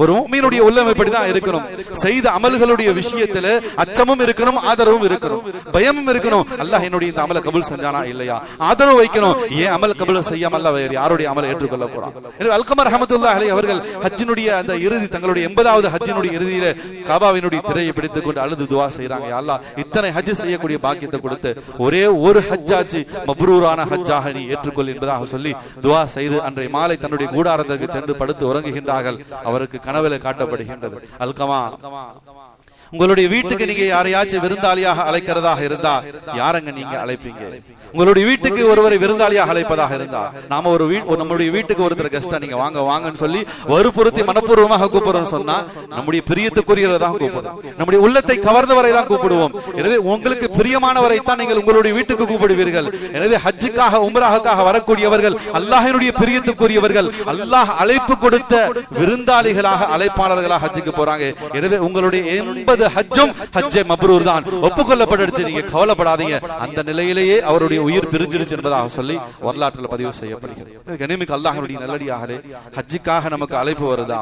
ஒரு முஃமினுடைய உள்ளம் இப்படிதான் இருக்கணும். செய்த அமல்களுடைய விஷயத்துல அச்சமும் இருக்கணும், ஆதரவும் இருக்கணும், பயமும் இருக்கணும். அல்லாஹ் என்னுடைய இந்த அமலை கபூல் செஞ்சானா இல்லையா, ஆதரவு வைக்கணும். ஏன் அமல் கபூல் செய்யாம அல்லாஹ் வேற யாருடைய அமலை ஏற்றுக்கொள்ள போறான்? அல்கமா ரஹ்மத்துல்லாஹி அலைஹி அவர்கள் ஹஜ்ஜினுடைய அந்த இறுதி, தங்களுடைய 80வது ஹஜ்ஜினுடைய இறுதியில காபாவினுடைய திரையை பிடித்துக் கொண்டு அழுது துஆ செய்றாங்க. யா அல்லாஹ் இத்தனை ஹஜ் செய்யக்கூடிய பாக்கியத்தை கொடுத்து ஒரே ஒரு ஹஜ்ஜாச்சு மப்ரூரான ஹஜ்ஜாக நீ ஏற்றுக்கொள் என்பதாக சொல்லி துஆ செய்து அன்றைய மாலை தன்னுடைய கூடாரத்துக்கு சென்று படுத்து உறங்குகின்றார்கள். அவருக்கு கனவுல காட்டப்படுகின்றது, அல்கமா உங்களுடைய வீட்டுக்கு நீங்க யாரையாச்சும் விருந்தாளியாக அழைக்கிறதாக இருந்தா யாரங்க நீங்க அழைப்பீங்க? உங்களுடைய வீட்டுக்கு ஒருவரை விருந்தாளியாக அழைப்பதாக இருந்தா, நாம நம்முடைய வீட்டுக்கு ஒருத்தர் கெஸ்டா நீங்க வாங்க வாங்கன்னு சொல்லி வற்புறுத்தி மனப்பூர்வமாக கூப்பிடுறோம் சொன்னா நம்முடைய பிரியத்துக்குரியவரை தான் கூப்பிடுவோம், நம்முடைய உள்ளத்தை கவர்ந்தவரை தான் கூப்பிடுவோம். எனவே உங்களுக்கு பிரியமானவரை தான் நீங்கள் உங்களுடைய வீட்டுக்கு கூப்பிடுவீர்கள். எனவே ஹஜ்ஜுக்காக உம்ராஹுக்காக வரக்கூடியவர்கள் அல்லாஹ்வினுடைய பிரியத்துக்குரியவர்கள், அல்லாஹ் அழைப்பு கொடுத்த விருந்தாளிகளாக அழைப்பாளர்களாக ஹஜ்ஜுக்கு போறாங்க. எனவே உங்களுடைய 80 ஹஜ்ஜும் ஹஜ்ஜே மப்ரூர் தான், ஒப்புக்கொள்ளப்பட்டுச்சு. நீங்க கவலைப்படாதீங்க. அந்த நிலையிலேயே அவருடைய உயிர் பிரிஞ்சிருச்சு என்பதாக சொல்லி வரலாற்றில் பதிவு செய்யப்படுகிறது. கனிமிக்கு அல்லாஹ்வுடைய நல்லடியாகவே ஹஜ்ஜுக்காக நமக்கு அழைப்பு வருதா?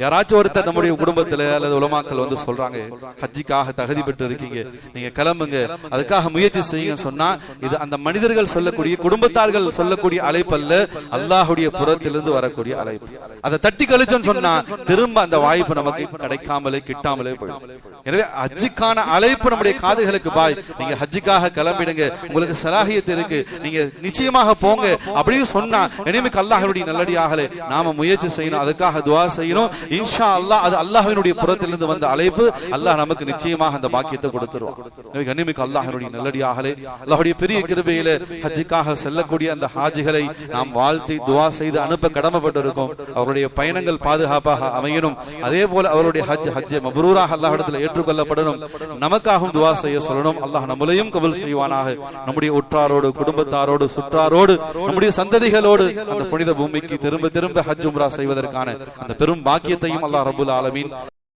யாராச்சும் ஒருத்தர் நம்முடைய குடும்பத்துல அல்லது உலமாக்கள் வந்து சொல்றாங்க, ஹஜ்ஜுக்காக தகுதி பெற்று இருக்கீங்க, நீங்க கிளம்புங்க, அதுக்காக முயற்சி செய்யுங்க சொன்னா, இது அந்த மனிதர்கள் சொல்லக்கூடிய குடும்பத்தார்கள் சொல்லக்கூடிய அழைப்பு அல்ல, அல்லாஹ்வுடைய புறத்திலிருந்து வரக்கூடிய அழைப்பு. அதை தட்டி கழிச்சோன்னு சொன்னா திரும்ப அந்த வாய்ப்பு நமக்கு கிடைக்காமலே கிட்டாமலே போயிடும். எனவே ஹஜ்ஜுக்கான அழைப்பு நம்முடைய காதுகளுக்கு பாய். நீங்க ஹஜ்ஜுக்காக கிளம்பிடுங்க, உங்களுக்கு சலாஹியத் இருக்கு, நீங்க நிச்சயமாக போங்க அப்படின்னு சொன்னா இனிமேல் அல்லாஹ்வுடைய நல்லடியாகலே நாம முயற்சி செய்யணும், அதுக்காக துஆ செய்யணும். இன்ஷா அல்லாஹ் அது அல்லாஹ்வினுடைய புறத்திலிருந்து வந்த அழைப்பு, அல்லாஹ் நமக்கு நிச்சயமாக அந்த பாக்கியத்தை கொடுத்துருவான். இனிமேல் அல்லாஹ்வுடைய நல்லடியாகலே அல்லாஹ்வுடைய பெரிய கிருபையிலே ஹஜ்ஜுக்காக செல்லக்கூடிய அந்த ஹாஜிகளை நாம் வாழ்த்தி துஆ செய்து அனுப்ப கடமைப்பட்டிருக்கோம். அவருடைய பயணங்கள் பாதுகாப்பாக அமையணும். அதே போல அவருடைய ஹஜ் மப்ரூராக அல்லாஹ்விடத்தில் ஏற்றுக்கொள்ளப்படணும். நமக்காகவும் துஆ செய்ய சொல்லணும். அல்லாஹ் நம்மளையும் கபூல் செய்வானாக. நம்முடைய உற்றாரோடு, குடும்பத்தாரோடு, சுற்றாரோடு, நம்முடைய சந்ததிகளோடு அந்த புனித பூமிக்கு திரும்ப திரும்ப ஹஜ் உம்ரா செய்வதற்கான அந்த பெரும் பாக்கியத்தையும் அல்லாஹ் ரப்பல் ஆலமீன்